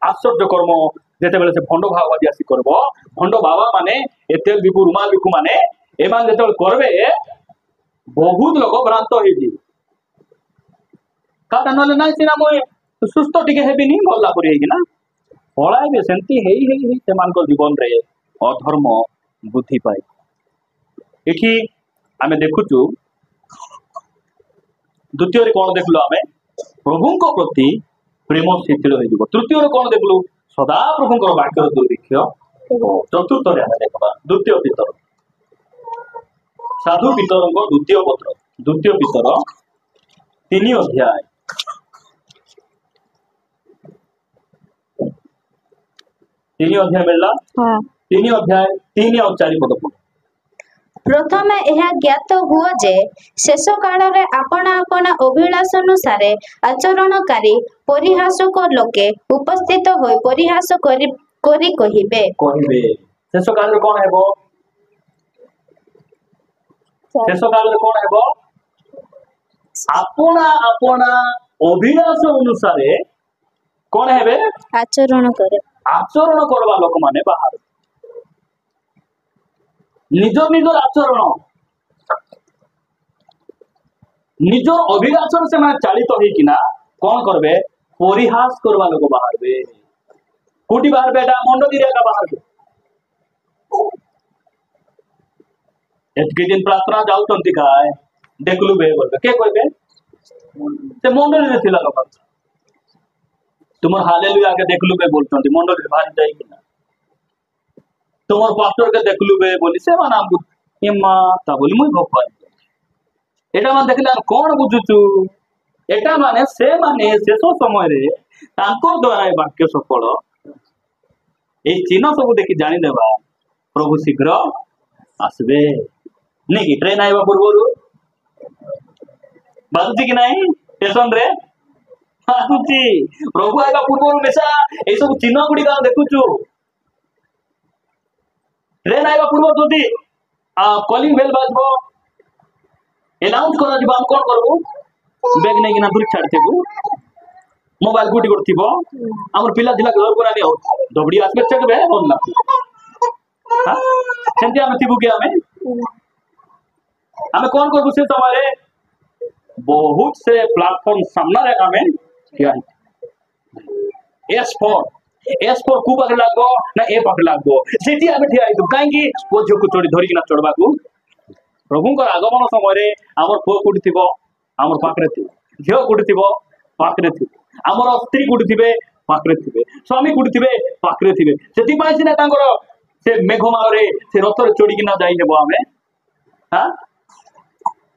आश्चर्य कर्म जेते बेले से भंड भाववादी आसी करबो भंड बाबा माने एतेल बिकु रुमाल बिकु माने एमान जेते करबे बहुत लोक भ्रांत होई जी କାଟା ନହେଲେ ନାଇଁ ସିନା ମୁଇଁ ସୁସ୍ଥ ଟିକେ ହେବିନି ଭଲ ପରି ହେଇକିନା ପଳାଇବେ। ସେମିତି ହେଇ ହେଇ ହେଇ ସେମାନଙ୍କ ଜୀବନରେ ଅଧର୍ମ ବୃଦ୍ଧି ପାଏ। ଏଠି ଆମେ ଦେଖୁଛୁ ଦ୍ୱିତୀୟରେ କଣ ଦେଖିଲୁ ଆମେ ପ୍ରଭୁଙ୍କ ପ୍ରତି ପ୍ରେମ ଶିଥିଳ ହେଇଯିବ। ତୃତୀୟରେ କଣ ଦେଖିଲୁ ସଦା ପ୍ରଭୁଙ୍କର ବାକ୍ୟର ଦୁର୍ଭିକ୍ଷ। ଚତୁର୍ଥରେ ଆମେ ଦେଖିବା ଦ୍ୱିତୀୟ ପିତର ସାଧୁ ପିତରଙ୍କ ଦ୍ୱିତୀୟ ପତ୍ର ଦ୍ୱିତୀୟ ପିତର 3 ଅଧ୍ୟାୟ 3 ଅଧ୍ୟାୟ ମିଳିଲା 3 ଅଧ୍ୟାୟ 3 ଆଉ 4 ପଦ ପଢ। ପ୍ରଥମେ ଏହା ଜ୍ଞାତ ହୁଅ ଯେ ଶେଷ କାଳରେ ଆପଣା ଆପଣା ଅଭିଳାଷ ଅନୁସାରେ ଆଚରଣକାରୀ ପରିହାସକ ଲୋକେ ଉପସ୍ଥିତ ହୋଇ ପରିହାସ କରି କହିବେ ଶେଷ କାଳରେ କଣ ହେବ? ଶେଷ କାଳରେ କଣ ହେବ? ଆପଣା ଆପଣା ଅଭିଳାଷ ଅନୁସାରେ କଣ ହେବେ? ଆଚରଣ କରିବା ଲୋକମାନେ ବାହାରେ ନିଜ ନିଜର ଆଚରଣ ନିଜ ଅଭିଳାଷରେ ସେମାନେ ଚାଳିତ ହେଇକିନା କଣ କରିବେ? ପରିହାସ କରିବା ଲୋକ ବାହାରବେ। କୋଉଠି ବାହାରବେ? ଏଟା ମଣ୍ଡଳୀରେ ଏକା ବାହାରବେ। ଏତିକି ଦିନ ପ୍ରାର୍ଥନା ଯାଉଛନ୍ତି କାଏ ଦେଖିଲୁ ବେ କହିବେ। କିଏ କହିବେ? ସେ ମଣ୍ଡଳୀରେ ଥିଲା ଲୋକ ତୁମର ହାଲେଲୁୟା ଆगे ଦେଖିଲୁ ବେ ବୋଲୁଛନ୍ତି ମଣ୍ଡଳୀରେ ବାହାରି ଯାଇକିନା ତୁମର ପାଷ୍ଟର କେ ଦେଖିଲୁ ବେ ବୋଲି ସେମାନେ ଆମକୁ ଏମା ତା ବୋଲି ମୁଇଁ ଭଗବାନ ଏଟା ମାନେ ଦେଖିଲେ କଣ ବୁଝୁଛୁ? ଏଟା ମାନେ ସେମାନେ ଶେଷ ସମୟରେ ତାଙ୍କ ଦ୍ଵାରା ଏ ବାକ୍ୟ ସଫଳ ଏଇ ଚିହ୍ନ ସବୁ ଦେଖି ଜାଣିଦେବା ପ୍ରଭୁ ଶୀଘ୍ର ଆସିବେ। ନାଇଁ କି ଟ୍ରେନ ଆଇବା ପୂର୍ବରୁ ବାଜୁଛି କି ନାଇଁ ଷ୍ଟେସନ ରେ ବାଜୁଛି। ପ୍ରଭୁ ଆଇବା ପୂର୍ବରୁ ମିଶା ଏଇ ସବୁ ଚିହ୍ନ ଗୁଡିକ ଦେଖୁଛୁ। ଟ୍ରେନ ଆଇବା ପୂର୍ବରୁ ଯଦି କଲିଂ ବେଲ ବାଜିବ ଏନାଉନ୍ସ କରାଯିବ ଆମେ କଣ କରିବୁ? ବ୍ୟାଗ ନେଇକିନା ଦୂର ଛାଡିଥିବୁ ମୋବାଇଲ ଗୁଟି ଗୋଟେ ଥିବ ଆମର ପିଲା ଥିଲା ଘରକୁ ନାନି ଆଉ ଦବଡି ଆସିବେ ଚେକବେ ଭଲ ସେମିତି ଆମେ ଥିବୁ କି ଆମେ କଣ କରିବୁ? ସେ ସମୟରେ ବହୁତ ସେ ପ୍ଲାଟଫର୍ମ ସାମ୍ନାରେ ଆମେ ଠିଆ ହେଇଛୁ। एस फोर कु पाखे लागो ना ए पाखे लागो सेठी आमे ठिया आइतु काहेकि ओ झोकु चोडी धरिकिना चढ़बाकू प्रभुंकर आगमन समय आमर पुओ कोठी थिबो आमर पाखरे थिबो झियो कोठी थिबो पाखरे थिबो आमर स्त्री कोठी थिबे पाखरे थिबे स्वामी कोठी थिबे पाखरे थिबे सेठी पाइ सिना तांकर से मेघमारे से रथरे चोडीकिना जाई हेबो आमे हां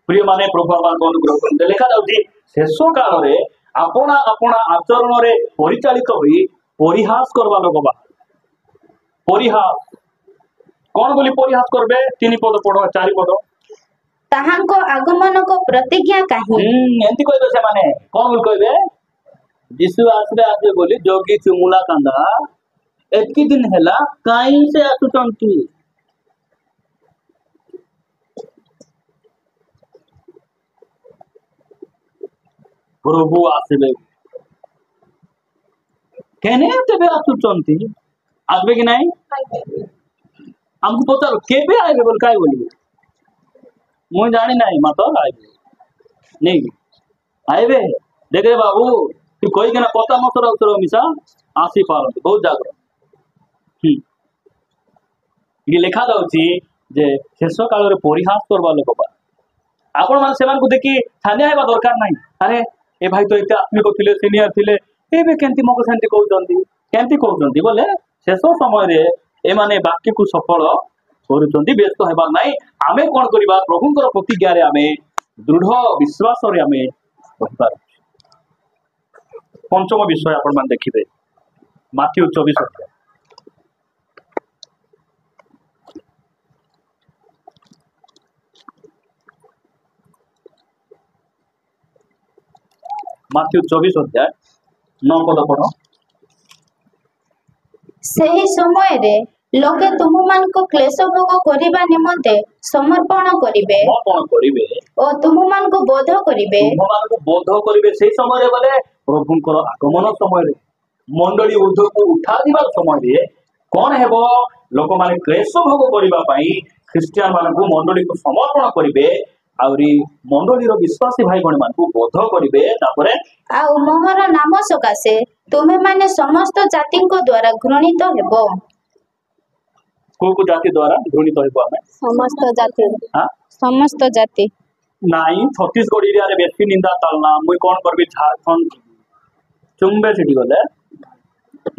प्रिय माने प्रभु आमान अनुग्रह करते लेखा जाउची शेष काल रे आपना आपना आचरण रे परिचालित होई परिहास करवा लोक बा परिहास कौन बोली परिहास करबे 3 पद पढ़ो 4 पद ताहांको आगमन को प्रतिज्ञा काहे एंती कहबे से माने कौन बोल कहबे यीशु आसरे आसे बोली जोगी चुमुला कांदा एतकी दिन हैला काई से आसुचंती प्रभु आसबे केने तेबे आसुचंती आसबे कि नहीं हमको पता केबे आइबे बोल काय बोलिबे मु जानी नहीं मत आइबे नहीं आइबे देखे बाबू तू कोई के ना पता मत रखरो मिसा आसी पारंती बहुत जागरो ये लेखा जाउची जे शेष काल रे परिहास करबा लोक बा आपण मान सेमान को देखि थाने आइबा दरकार नहीं अरे ए भाई तो इते आत्मिक थिले सीनियर थिले एबे केंती मको सेंती कहउचंती बोले शेष समय रे ए माने वाक्य को सफल करूचंती व्यस्त हेबा नाही आमे कोन करिबा प्रभुंकर प्रतिज्ञा रे आमे दृढ़ विश्वास रे आमे कहिबा। पंचम विषय आपण मान देखिबे माथ्यू 24 माथ्यू 24 अध्याय 9 पद पढ़ो सही समय रे लोके तुम मान को क्लेश भोग करिबा निमंते समर्पण करिवे ओ तुम मान को बोध करिवे सेही समय रे बोले प्रभुंकर आगमन समय रे मंडली ऊर्ध्व को उठा दिबा समय रे कोन हेबो लोक माने क्लेश भोग करिबा पई ख्रिस्टियन मान को मंडली को समर्पण करिवे आउरी मंडलीर विश्वासी भाई भणी मान बोध करिवे तापरे ଆଉ ମୋହର ନାମ ସକାଶେ ତୁମେ ମାନେ ସମସ୍ତ ଜାତିଙ୍କ ଦ୍ୱାରା ଘୃଣିତ ହେବ। को जाति द्वारा घृणित होइबो आमे ସମସ୍ତ ଜାତି हां ସମସ୍ତ ଜାତି नाई छत्तीसगढ़ एरिया रे बेसी निंदा तालना मुई कोन करबी झारखंड चुंबे सिटी गले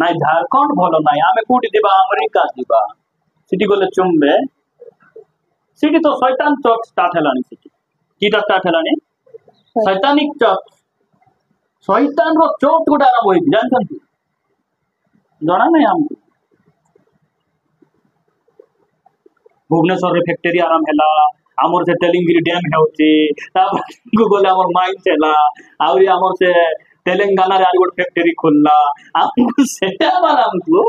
नाई झारखंड भलो नाई आमे कोठी दिबा अमेरिका दिबा सिटी गले चुंबे सिटी तो शैतान चर्च स्टार्ट हेलानी सिटी कीटा स्टार्ट हेलानी शैतानिक चर्च शैतान रो चर्च गोटा आरंभ होई जानछन जणा नै हमको भुवनेश्वर रे फैक्ट्री आरंभ हेला आमर से तेलिंगिरी डैम हेउची तापर गले आमर माइंस हेला आउरी आमर से तेलंगाना रे आर गोट फैक्ट्री खोलला हमको सेटा वाला हमको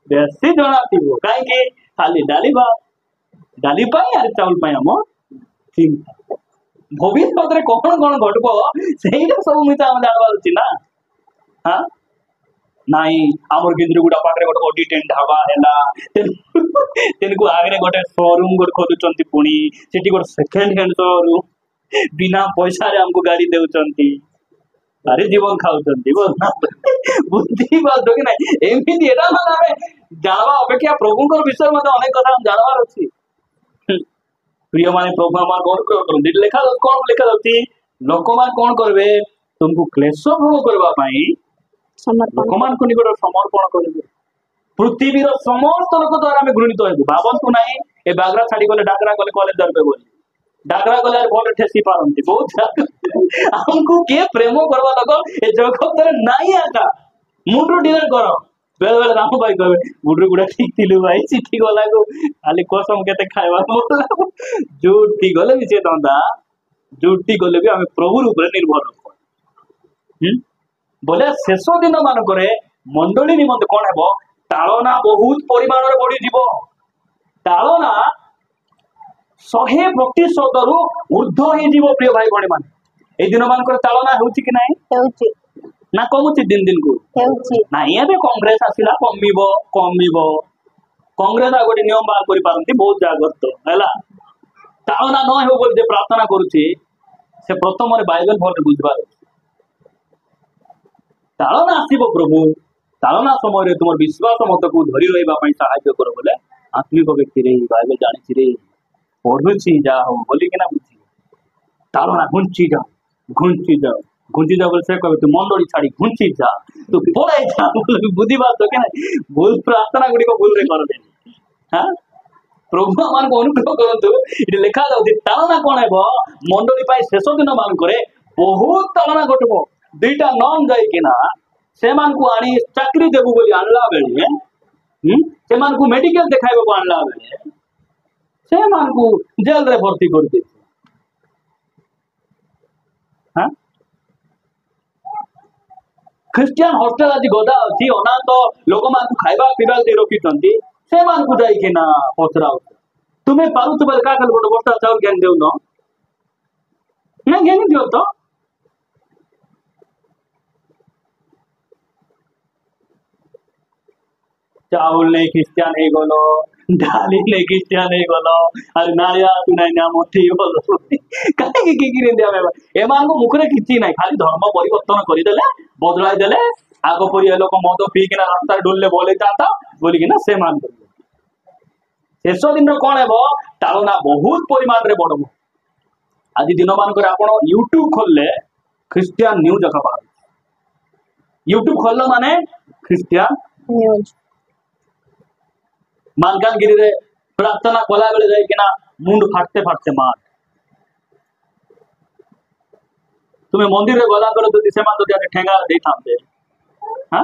बेसी जणा थिबो काहे कि खाली डाली पाई आर चाउल पाई हम चिंता भविष्य रे कोन कोन घटबो सेइटा सब मिता हम जानबार छी ना हां नाई आमर गिंद्रगुडा पाखरे गोटे ऑडिटेंट ढाबा हेला तेनको आगरे गोटे शोरूम गोटे खोदुचंती पुणी सेठी गोटे सेकंड हैंड शोरूम बिना पैसा रे हमको गाड़ी देउचंती अरे जीवन खाउचंती बोल बुद्धि बात कि नहीं एमिति एटा माने हमें जानवा अपेक्षा प्रभुंकर विषय में अनेक कथा हम जानवार अछि प्रिय माने प्रभु हमार कौन करते लिखा कौन लिखा जाती लोक मान कौन करबे तुमको क्लेश भोग करबा पाई लोक मान को निकट समर्पण करबे पृथ्वीर समस्त लोक द्वारा हमें घृणित हेबु भावंतु नाही ए बागरा छाड़ी गले डाकरा गले कॉलेज दरबे बोली डाकरा गले भोट ठेसी पारंती बहुत हमको के प्रेम करबा लगो ए जगत रे नाही आका मुंडो डिनर करो बेले बेले रामू भाई कहबे गुडरू गुडा ठीक थिलु भाई चिठी गला को खाली कसम केते खाइबा बोला जोटी गले भी से दंदा जोटी गले भी हमें प्रभु ऊपर निर्भर बोले शेष दिन मान करे मंडली निमंत कौन हेबो तालना बहुत परिमाण रे बढ़ी जीवो तालना 100% रु ऊर्ध्व ही जीवो प्रिय भाई भणी मान ए दिन मान करे तालना होउची कि नाही हेउची ना कमुची दिन दिन को हेउची नाही एबे कांग्रेस आसिला कमिबो कांग्रेस आगोटी नियम बाहर करि पारंती बहुत जागृत हैला तालना न हो बोल जे प्रार्थना करूची से प्रथम रे बाइबल भल बुझबार तालना आसीबो प्रभु तालना समय रे तुमर विश्वास मत को धरि रहबा पई सहायता करो बोले आत्मिक व्यक्ति रे बाइबल जानि छि रे पढुछि जा हो बोली कि ना बुझी तालना घुंची जा गुंजी जा बोले से कहबे तू मंडली छाड़ी घुंची जा तू पळाई जा बुद्धि बात तो के ना भूल प्रार्थना गुडी को भूल रे कर दे हां प्रभु मान को अनुग्रह करंतु इते लिखा जाउती तालना कोन हेबो मंडली पाई शेष दिन मान करे बहुत तालना घटबो दुईटा नन जाई कि ना से मान को आनी चाकरी देबु बोली आनला बेले से मान को मेडिकल देखाइबो को आनला बेले से मान को जेल रे भर्ती कर दे हां क्रिश्चियन हॉस्टल आदि गदा अछि अनाथ लोक मान को खाइबा पीबा दे रखितंती से मान को जाई कि ना पचराउ तुम्हें पारु तो का कल गोटे बस्ता चाउल ज्ञान देउ न ना ज्ञान दियो तो चाउल नहीं क्रिश्चियन हे गलो डाली नहीं क्रिश्चियन हे गलो अरे नारिया तू नहीं नाम थी बोलो काहे की रे देबे ए मान को मुखरे किछि नहीं खाली धर्म परिवर्तन करि देले बदलाई देले आगो परिया लोक मद पी के रास्ता डोलले बोले जाता बोली कि ना से मान कर शेष दिन कौन हेबो तालना बहुत परिमाण रे बढ़बो आज दिन मान कर आपण YouTube खोलले क्रिश्चियन न्यूज का पार YouTube खोललो माने क्रिश्चियन न्यूज मालकानगिरी रे प्रार्थना कला बेले जाई कि ना मुंड फाटते फाटते मार तुम्हें मंदिर रे गला करो तो से मान तो जाके ठेंगा दे थामते हां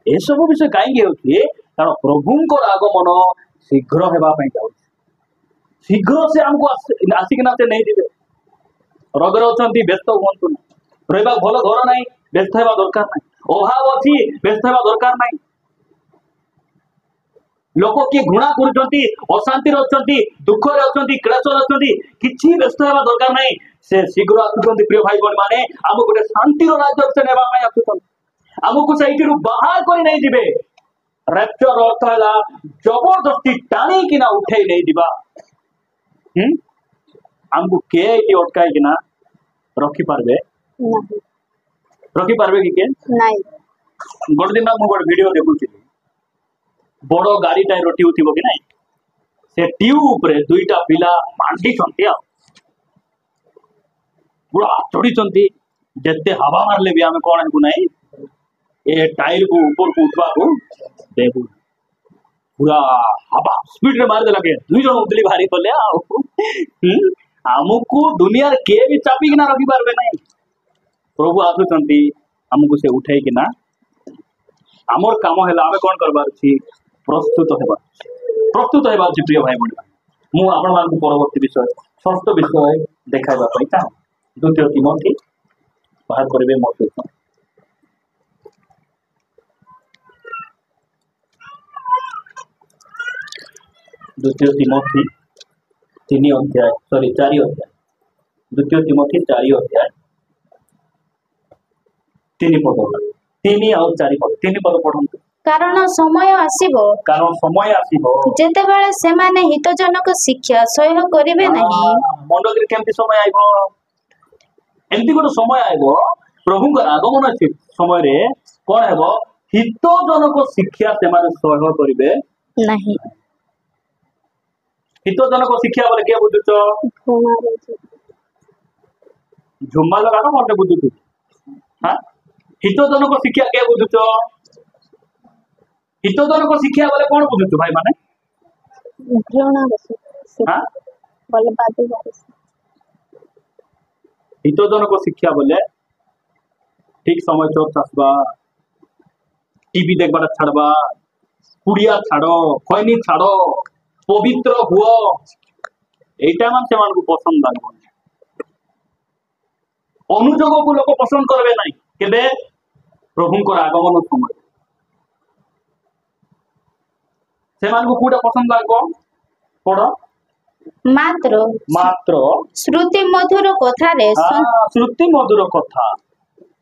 ए सब विषय काई गे होती कारण प्रभुंकर आगमन शीघ्र हेबा पई जाउ शीघ्र से हमको आसी कि ना से नहीं दिबे रगर अछंती व्यस्त होंतु रहबा भलो घर नाही व्यस्त हेबा दरकार नाही अभाव अछि व्यस्त हेबा दरकार नाही लोक किए घृणा करुचंती अशांति रचंती दुख रे अछंती क्लेश रे अछंती किछि व्यस्त हेबा दरकार नाही से शीघ्र आसुचंती प्रिय भाई बहन माने हमको गोटे शांति रो राज्य से नेबा पई आसुचंती हमको सैठी बाहर कर नहीं दिबे रैप्चर अर्थ है जबरदस्ती टाणी कि ना उठे नहीं दिबा हमको के ये अटकाई कि ना रखी पारबे नहीं रखी पारबे कि नहीं गोटे दिन मु गोटे वीडियो देखुଥିଲି बड़ गाड़ी टाइर टीयू थी कि ना से टीयू ऊपर दुईटा पिला मांडी पूरा चढ़ी जिते हवा मारले भी आम कौन है नहीं ए टायर को ऊपर को उठवा को देबू पूरा हवा स्पीड रे मार दे लगे दुई जन उतली भारी कले आमको दुनिया के भी चापी कि ना रखी पारबे नहीं प्रभु आसुचंती हमको से उठे कि ना आमर काम है आम कौन करबार छी प्रस्तुत हेबार छी प्रिय भाई बहन मु आपण मान परवर्ती विषय षष्ठ विषय देखाइबा पई ता द्वितीय तिमोथी बाहर करबे मो सहित द्वितीय तिमोथी 3 अध्याय 4 अध्याय द्वितीय तिमोथी 4 अध्याय 3 पद 3 और 4 पद 3 पद पढ़ंतु कारण समय आसीबो जेतेबेले सेमाने हितजनक शिक्षा सह्य करिवे नहीं मंडली केमती समय आइबो एमती गोटे समय आइबो प्रभुଙ୍କର आगमन समय रे कोन हेबो हितजनक शिक्षा सेमाने सह्य करिवे नहीं हितजनक शिक्षा बोले के बुझुचो झुम्मा लगा ना मते बुझुचो हां हितजनक शिक्षा के बुझुचो हितजनक शिक्षा बोले कोन बुझुचो भाई माने घृणा हां बोले बात हितजनक शिक्षा बोले ठीक समय चोर आसबा टीवी देखबा छाड़बा कुड़िया छाड़ो खैनी छाड़ो पवित्र हुओ एटा मान से मान को पसंद लागो अनुजोग को लोग पसंद करबे नहीं केबे प्रभुंकर आगमन समय से मान को पूरा पसंद लागो पढ़ो मात्र श्रुति मधुर कथा रे श्रुति मधुर कथा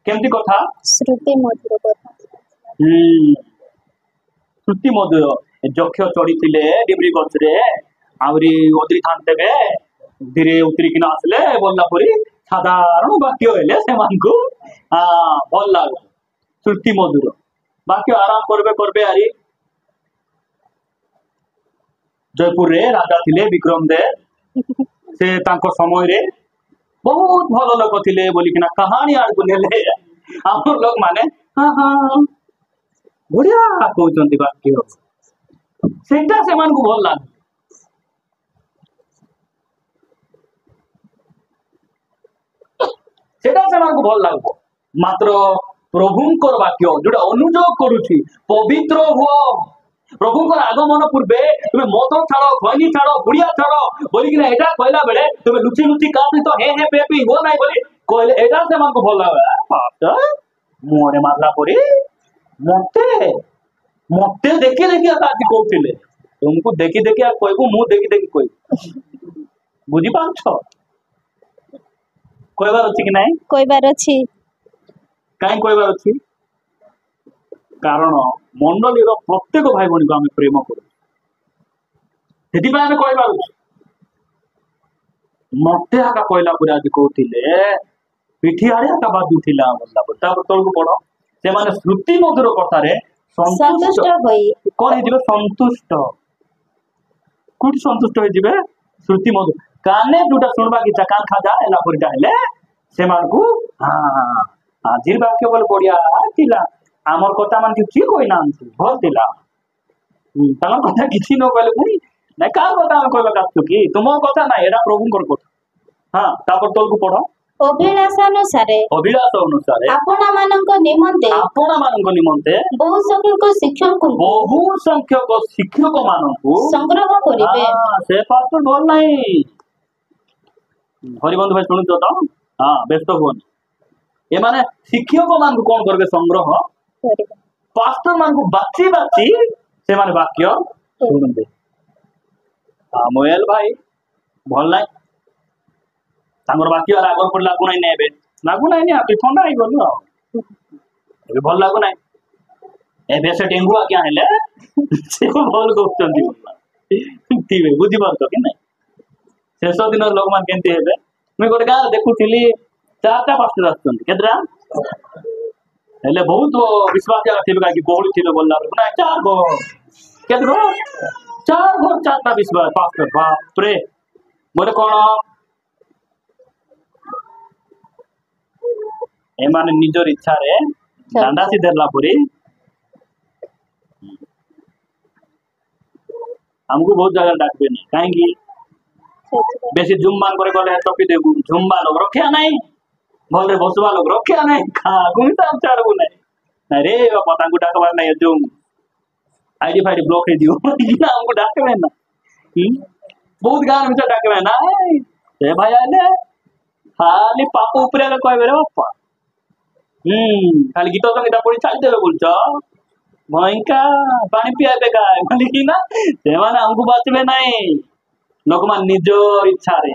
केमती कथा श्रुति मधुर कथा श्रुति मधुर जक्ष चढ़ी डिबरी गछ रे आवरी उतरी थांते बे धीरे उतरी किना आसले बोलला परी साधारण वाक्य हेले से मानकु भल लाग श्रुति मधुर वाक्य आराम करबे आरी जयपुर रे राजा थिले विक्रम दे से तांको समय रे बहुत भल लोक थिले बोली किना कहानी आड़ को नेले हमर लोग माने हां हां बढ़िया कहउचंती वाक्य सेटा से मान को भल लाग सेटा से मान को भल लागो मात्र प्रभुंकर वाक्य जोटा अनुजोग करूची पवित्र हुओ प्रभुंकर आगमन पूर्वे तुम मद छाड़ खैनी छाड़ बुढ़िया छाड़ बोली कि एटा कहला बेले तुम लुचि लुचि का तो हे हे पेपी हो नाही बोली कहले एटा से मान को भल लागे पास्टर मोरे मारला परी मते मते देखि देखि आती कहथिले तुमको देखि देखि आ कहबो मु देखि देखि कहि बुझी पाछो कहबार अछि कि नाही कहबार अछि काई कहबार अछि कारण मंडली रो प्रत्येक भाई बहन को आम प्रेम करू सेति आम कहबार अछि मते आका कहला पूरा आज कहथिले पिठी आड़े आका बाजुथिला बोलला बता तळ को पढो से माने श्रुति मधुर कथा रे संतुष्ट होई कोन हे जिवे संतुष्ट कुट संतुष्ट होई जिवे श्रुति मधुर काने दुटा सुनबा की कान खाजा एला परिटा हेले से मानकु हां आजिर वाक्य बोल बढ़िया थिला आमर कथा मान की कोई नाम थी भल थिला तमर कथा किछि न कहले पुनी नै का कथा हम कहला कातु की तुम कथा ना एडा प्रभुंकर कथा हां तापर तोल को पढो अभिलाष अनुसारे आपना मानक निमंते बहु संख्यक शिक्षक मानकु संग्रह करिवे से पास्टर भल नाही हरिबंधु भाई सुनु तो हां व्यस्त होन ए माने शिक्षक मान को कोन करबे संग्रह करिवे पास्टर मान को बाची बाची से माने वाक्य सुनबे मोयल भाई भल नाही तांगर बाकी और आगर पर लागू नहीं नेबे लागू नहीं आ ठंडा ही गलु ए भल लागू नहीं एबे से डेंगू आ क्या हेले से भल गोचंदी तीबे बुझी बात कि नहीं शेष दिन लोक मान केमती हेबे मुई गोटे गाँ देखुली 4टा पास्टर आसुचंती केतरा हेले बहुत विश्वास थे कि गहली थी बोलला ना 4 घर केत घर 4 घर 4टा विश्वास पास्टर बाप रे बोले कौन एमाने निजर इच्छा रे दांडासी देला पुरी हमको बहुत जगह डाकबे नहीं कहीं बेसी झुम मान करे गले टपी देबू झुम्बा लोग रखिया नहीं भले बसवा लोग रखिया नहीं खा गुमिता चारबू नहीं रे बापा तांको डाकबार नहीं झुम आईडी फाईडी ब्लॉक हे दियो ना हमको डाकबे ना बहुत गान में डाकबे ना ए भाई आले खाली पाप ऊपर आले कहबे रे बापा खाली गीत संगीत पड़ी चल देबे बोलछ भयंका पानी पियाबे का बोली ना सेमाने हमको बाचबे नहीं लोक मान निज इच्छा रे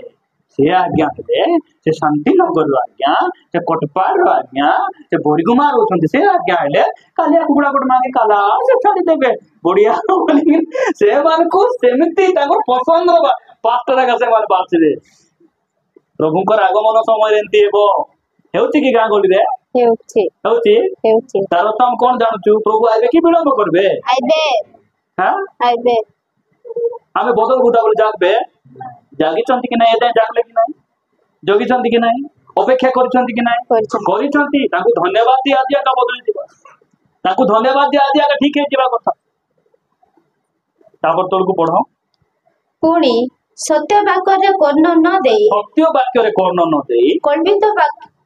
से आज्ञा दे से शांति नगर आज्ञा से कटपार आज्ञा से बोरीगुमा रोचंती से आज्ञा हेले कालिया कुकुड़ा कोट मांगे काला से छाड़ी देबे बढ़िया बोली से मान को सेमिति ताको पसंद होबा पास्टर का से मान बाचबे प्रभुकर आगमन समय एंती हेबो हेउची की गां गोली रे हेउची तार तुम कोन जानछु प्रभु आइबे कि विलंब करबे आइबे हां आइबे हमें बदल गुटा बोले जागबे जागी चंती कि नहीं एते जागले कि नहीं जोगी चंती कि नहीं अपेक्षा करिसंती कि नहीं करिसंती ताकू धन्यवाद दिया दिया का बदली दिबा ताकू धन्यवाद दिया दिया का ठीक है जीवा कथा तापर तोल को पढो पुणी सत्य वाक्य रे कर्ण न देई सत्य वाक्य रे कर्ण न देई कल्पित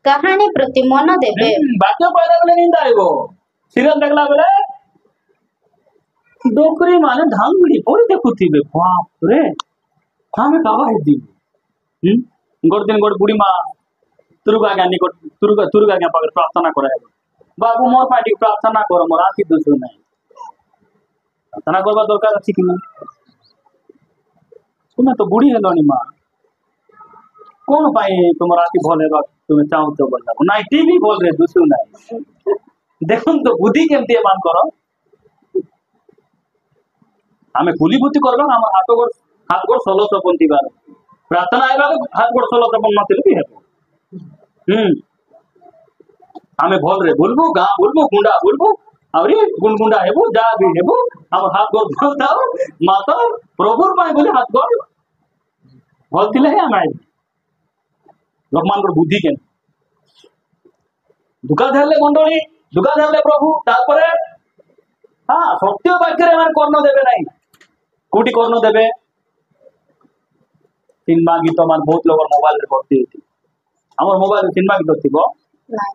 कहानी प्रति मन देबे वाक्य पढला बेले निंदा आइबो सीरियल देखला बेले डोकरी माने धांगड़ी पड़ी देखुथिबे बाप रे हमें कावा है दी गोड़ दिन गोड़ बुढ़ी माँ तुरुगा ज्ञानी को तुरुगा ज्ञा पाकर प्रार्थना करे बाबू मोर पार्टी प्रार्थना करो मोर आखि दोष नहीं प्रार्थना करबा दरकार अछि कि नहीं तुम तो बुढ़ी हेलोनी माँ कौन पाई तुम आखि भल हेबा तुम चाहू तो बोलला नहीं टीवी बोल रे दोष नहीं देखुन तो बुद्धि केमती मान करो आमे कुली बुद्धि करबा हमर हाथ गोड़ 1650 बार प्रार्थना आइबा हाथ गोड़ 1650 नथिले भी हेबो आमे भल रे बोलबो गां बोलबो गुंडा बोलबो आवरी गुंडा हेबो जा भी हेबो हमर हाथ गोड़ भलताओ माता प्रभुर पाए बोले हाथ गोड़ भलतिले है आमे लोकमान को बुद्धि केन दुका धरले मंडली दुका धरले प्रभु तारपरे हां सत्य वाक्य रे मान कर्ण देबे नहीं कोटी कर्ण देबे सिनेमा गीत मान बहुत लोग मोबाइल रे भर्ती होती हमर मोबाइल रे सिनेमा गीत थिबो नहीं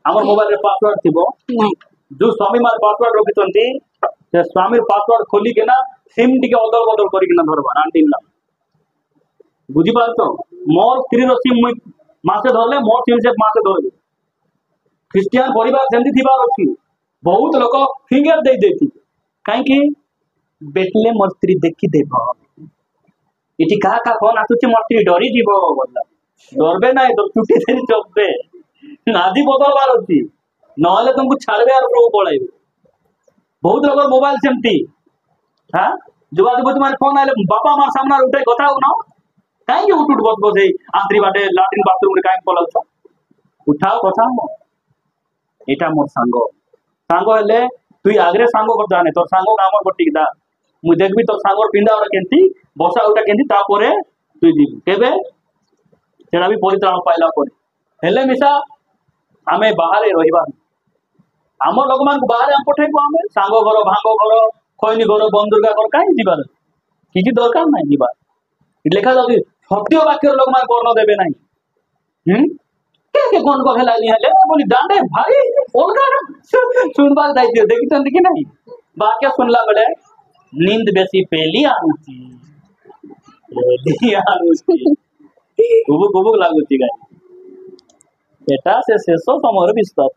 हमर मोबाइल रे पासवर्ड थिबो नहीं जो स्वामी मार पासवर्ड रखितंती से स्वामी रे पासवर्ड खोली के ना सिम टिके अदल बदल करी के ना धरबा आंटी ना बुझी पार तो मोर स्त्री रो सिम मुई मासे धरले मोर सिम से मासे धरबे क्रिश्चियन परिवार सेंती थिबार अछि बहुत लोग फिंगर दे देती काहे कि बेटले मोर स्त्री देखि देबो इटी का फोन आसुची मोर स्त्री डरी जीवो बोलला डरबे नाही तो छुट्टी देरी चोबे नादी बदलबार अछि नहले तुमको छाड़बे और प्रभु पळाइबे बहुत लोग मोबाइल सेमती हां जुवा जुवा तुम्हारे फोन आले बापा मार सामने उठे कथा हो ना काहे कि उठ बस बस आंतरी बाटे लैट्रिन बाथरूम रे काहे पळल उठाओ कथा हो एटा मोर सांग हेले तुई आगरे सांग कर जाने तोर सांग काम बटिक दा मु देखबी तोर सांग पिंडा और केंती बसा उटा केंती तापरे तुई जी केबे सेना भी परित्राण पाइला परे हेले मिसा आमे बाहर रहिबा आम लोक मान बाहर हम पठेबो आमे सांग घर भांग घर खैनी घर बंदुर्गा घर काहे जीवार किछि दरकार नाही जीवार लेखा जाउती सत्य वाक्य लोक मान कर्ण देबे नाही के कौन को हेला नहीं हेले बोली डांडे भाई ओलगा सुनबा दाइते देखितन कि नहीं वाक्य सुनला बड़े नींद बेसी पेली आउची गुबुक लागुची गाय एटा से शेष समर विश्वास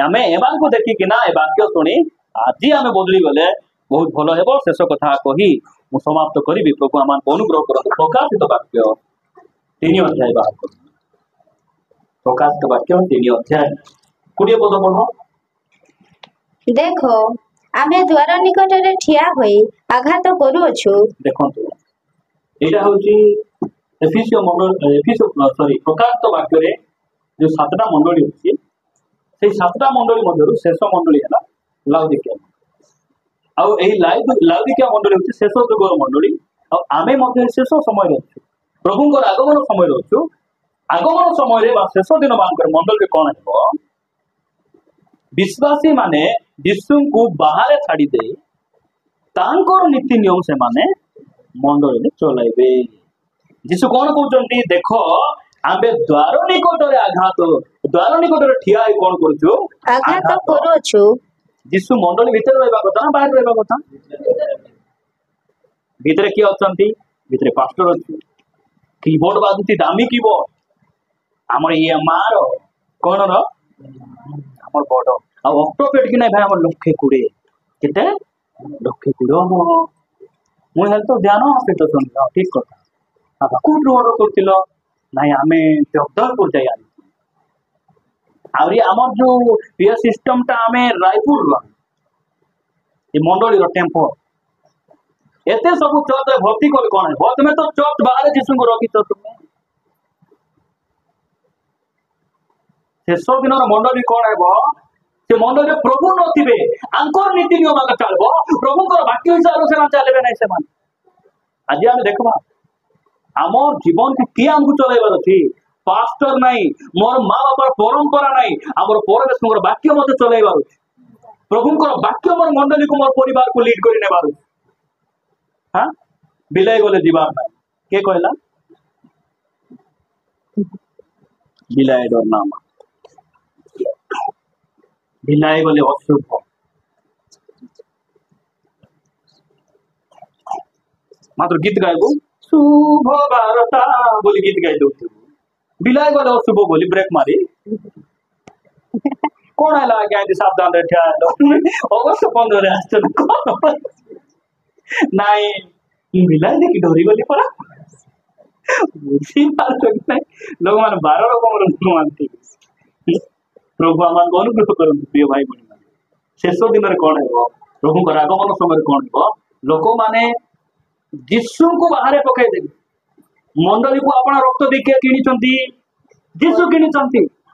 आमे एमान को देखि कि ना ए वाक्य सुनी आज आमे बदली गले बहुत भलो हेबो शेष कथा कही मु समाप्त करिबी प्रभु आमान को अनुग्रह करत प्रकाशित वाक्य 3 अध्याय बाहर प्रकाशित वाक्य 3 अध्याय 20 पद पढो देखो आमे द्वार निकटरे ठिया होई आघात करूछु देखंतु एटा होची एफिसियो मंडल एफिसियो सॉरी प्रकाशित वाक्य रे जो सातटा मंडली अछि से सातटा मंडली मध्यरु शेष मंडली हला लाउदिकिया आ एही लाउदिकिया मंडली अछि शेष जुगर मंडली आ आमे मध्ये शेष समय रे अछि प्रभुଙ୍କର आगमन समय रे अछि आगमन समय रे बा शेष दिन मानकर मंडल रे कोन हेबो विश्वासी माने यीशु को बाहर छाड़ी दे तांकर नीति नियम से माने मंडल रे चलाइबे यीशु कोन कहउचंती देखो आबे द्वार निकटरे द्वार निकटरे ठिया होई कोन करछु आघात करूछु यीशु मंडल भीतर रहबा कथा बाहर रहबा कथा भीतर किए अछंती भीतर पास्टर अछि कीबोर्ड बाजुती दामी कीबोर्ड हमर ये मार कोन रो हमर बड आ ऑक्टोपेड कि नै भाई हमर लक्षे कुडे केते लक्षे कुडो मु हेल तो ध्यान आसे तो सुन ठीक कथा अब कोन रोड करतिलो नाही आमे जगदलपुर जाई आली आउरी हमर जो ये सिस्टम ता आमे रायपुर ला ए मंडली रो टेम्पो एते सब चर्च भक्ति कोन कोन है बहुत में तो चर्च बाहर जिसु को रखी तो तुम शेष दिन मंडली कोन है से मंडल रे प्रभु नथिबे आंकर नीति नियम का चलबो प्रभु को वाक्य हिसाब से चलेबे नै से मान आज हम देखबा हमर जीवन के की हमकु चलेबार अछि पास्टर नहीं मोर माँ बापर परंपरा नहीं हमर परमेश्वर वाक्य मते चलेबार अछि प्रभु को वाक्य मोर मंडली को मोर परिवार को लीड करि नेबार अछि हां बिलाय गले जीवार नहीं के कहला बिलाय डर नाम बिलाय गले अशुभ मात्र गीत गायबो शुभ वार्ता बोली गीत गाई दो बिलाय गले अशुभ बोली ब्रेक मारी कौन है लगा के सावधान रहे अवश्य 15 आश्चर्य नहीं बिलाय देखी डरी गली पड़ा बुझी पार नहीं लोग मान 12 रकम मानती प्रभु आम को अनुग्रह कर प्रिय भाई बहन शेष दिन में कौन है प्रभु आगमन समय कौन हो लोक मैंने यीशु को बाहर पकई देवी मंडली को आपण रक्त देखिए किणी यीशु किणी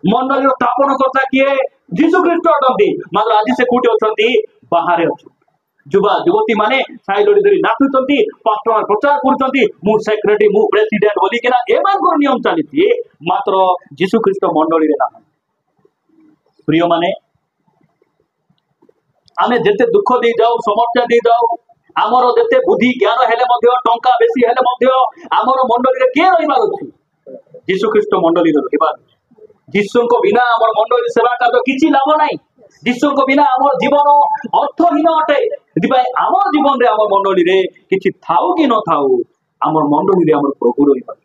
मंडली स्थापन करता किए यीशु ख्रीस्ट अटंती मात्र आज से कोटी अच्छा बाहर अच्छा युवा युवती माने साई लोड़ी धरी नाचुंट पास्टर प्रचार कर सेक्रेटरी मु प्रेसिडेंट बोलिकिना एमानकर नियम चली मात्र यीशु ख्रीस्ट मंडली ना प्रिय माने आमे जेते दुख दे जाऊ समस्या दे जाऊ आमर जेते बुद्धि ज्ञान हेले मध्य टंका बेसी हेले मध्य आमर मंडली रे के रहिबार अछि यीशु ख्रीस्ट मंडली रे रहिबार यीशु को बिना आमर मंडली सेवा का तो किछि लाभ नाही यीशु को बिना आमर जीवन अर्थहीन अटे दिबाई आमर जीवन रे आमर मंडली रे किछि थाउ कि न थाउ आमर मंडली रे आमर प्रभु रहिबार